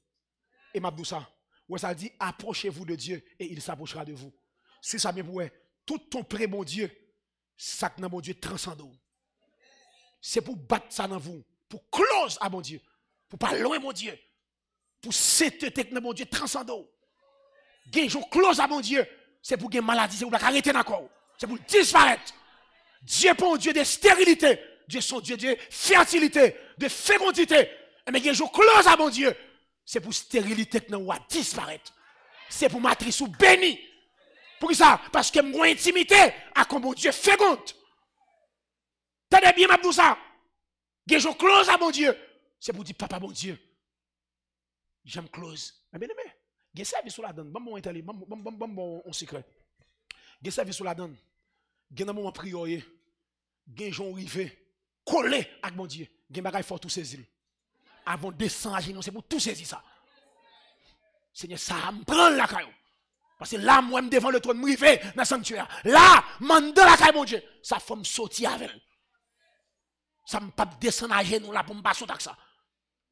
Et m'a dit ça. Ouais ça dit approchez-vous de Dieu et il s'approchera de vous. Si ça bien ouais, tout ton prêt bon Dieu, ça que bon Dieu transcende. C'est pour battre ça dans vous, pour close à bon Dieu, pour pas loin mon Dieu, pour cette technique mon Dieu transcende. Gen close à mon Dieu, c'est pour une maladie, c'est pour arrêter d'accord. C'est pour disparaître. Dieu pour un Dieu de stérilité. Dieu son Dieu de fertilité, de fécondité. Mais gen close à mon Dieu, c'est pour stérilité que nous va disparaître. C'est pour matrice ou béni. Pour ça, parce que moi intimité à comme mon Dieu féconde. Tenez bien m'a dit ça. Gen close à mon Dieu, c'est pour dire papa mon Dieu. J'aime close. Mais bien aimé. Gen servi sous la donne, bon secret. Gen servi sous la donne. Gen nan moment prier, gen jon rivé, collé avec mon Dieu. Gen bagay faut tout saisir. Avant de descendre à genoux, c'est pour tout saisir ça. Seigneur, ça me prend la caillou. Parce que là, moi, je devant le trône, je rivé dans le sanctuaire. Là, je dans la caille, mon Dieu. Ça faut me sortir avec elle. Ça me pas descendre à genoux là pour me passer avec ça.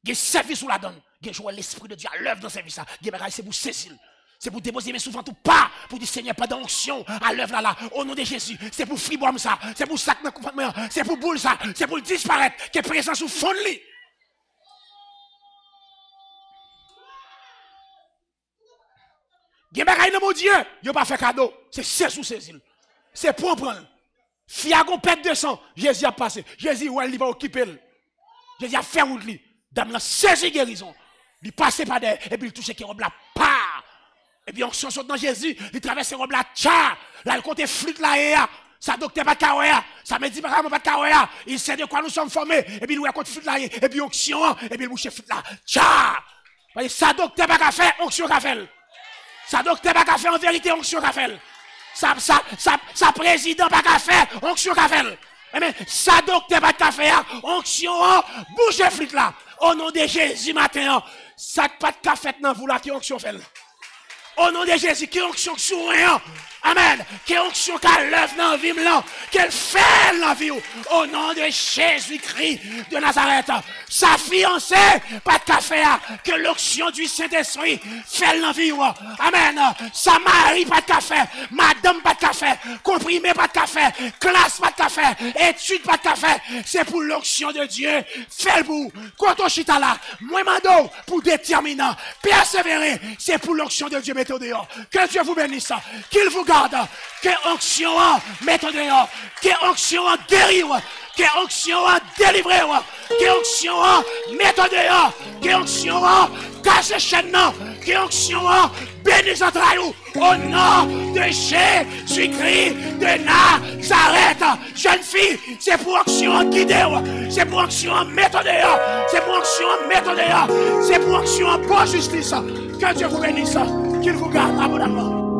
Gen servi sous la donne. Gen jouer l'esprit de Dieu à l'œuvre dans ce service. Gen bagay c'est pour saisir. C'est pour déposer mes souvent tout pas. Pour dire Seigneur, pas d'onction à l'œuvre là. Au nom de Jésus. C'est pour friboire ça. C'est pour sac dans le c'est pour boule ça. C'est pour disparaître. Qui est présent sous fond de lui. Gen bagay dans mon Dieu. Yo pas fait cadeau. C'est saisir ou saisir. C'est pour prendre. Fiagon pète de sang. Jésus a passé. Jésus, ouais, il va occuper. Jésus a fait route lui. Dame la saisi guérison. Il passe par derrière. Et puis il touche qui robe la part. Et puis on saute dans Jésus. Il traverse robe la tcha. Là, il compte flûte là et là. Ça docteur pas kaoya. Ça me dit pas kaoya. Il sait de quoi nous sommes formés. Et puis il compte flûte là. Et puis onction. Et puis il bouche flûte là. Tcha. Ça docteur pas faire. Onction qu'a fait. Ça docteur pas faire en vérité. Onction qu'a fait. Ça président pas qu'à faire, onction qu'a fait. Mais ça docteur pas qu'à faire, onction, bougez flûte là. Au nom de Jésus matin, ça pas de fait dans vous là qui onction fait. Au nom de Jésus qui onction sur rien. Amen. Que onction qu'elle lève dans la vie, qu'elle fait dans la vie. Au nom de Jésus-Christ de Nazareth. Sa fiancée, pas de café, que l'onction du Saint-Esprit fait dans la vie. Amen. Sa mari, pas de café. Madame, pas de café. Comprimé, pas de café. Classe, pas de café. Étude, pas de café. C'est pour l'onction de Dieu. Fait le bout. Quand on chita là, moi, mando, pour déterminant, persévérer, c'est pour l'onction de Dieu, mettez dehors. Que Dieu vous bénisse. Qu'il vous garde. Que onction, mettez dehors. Que onction, guérir. Que onction, délivrer. Que onction, mettez dehors. Que onction, casse chaîne. Que onction, bénisse entrailles. Au nom de Jésus-Christ de Nazareth. Jeune fille, c'est pour onction guider. C'est pour onction mettre dehors. C'est pour onction mettre dehors. C'est pour onction pour justice. Que Dieu vous bénisse. Qu'il vous garde abondamment.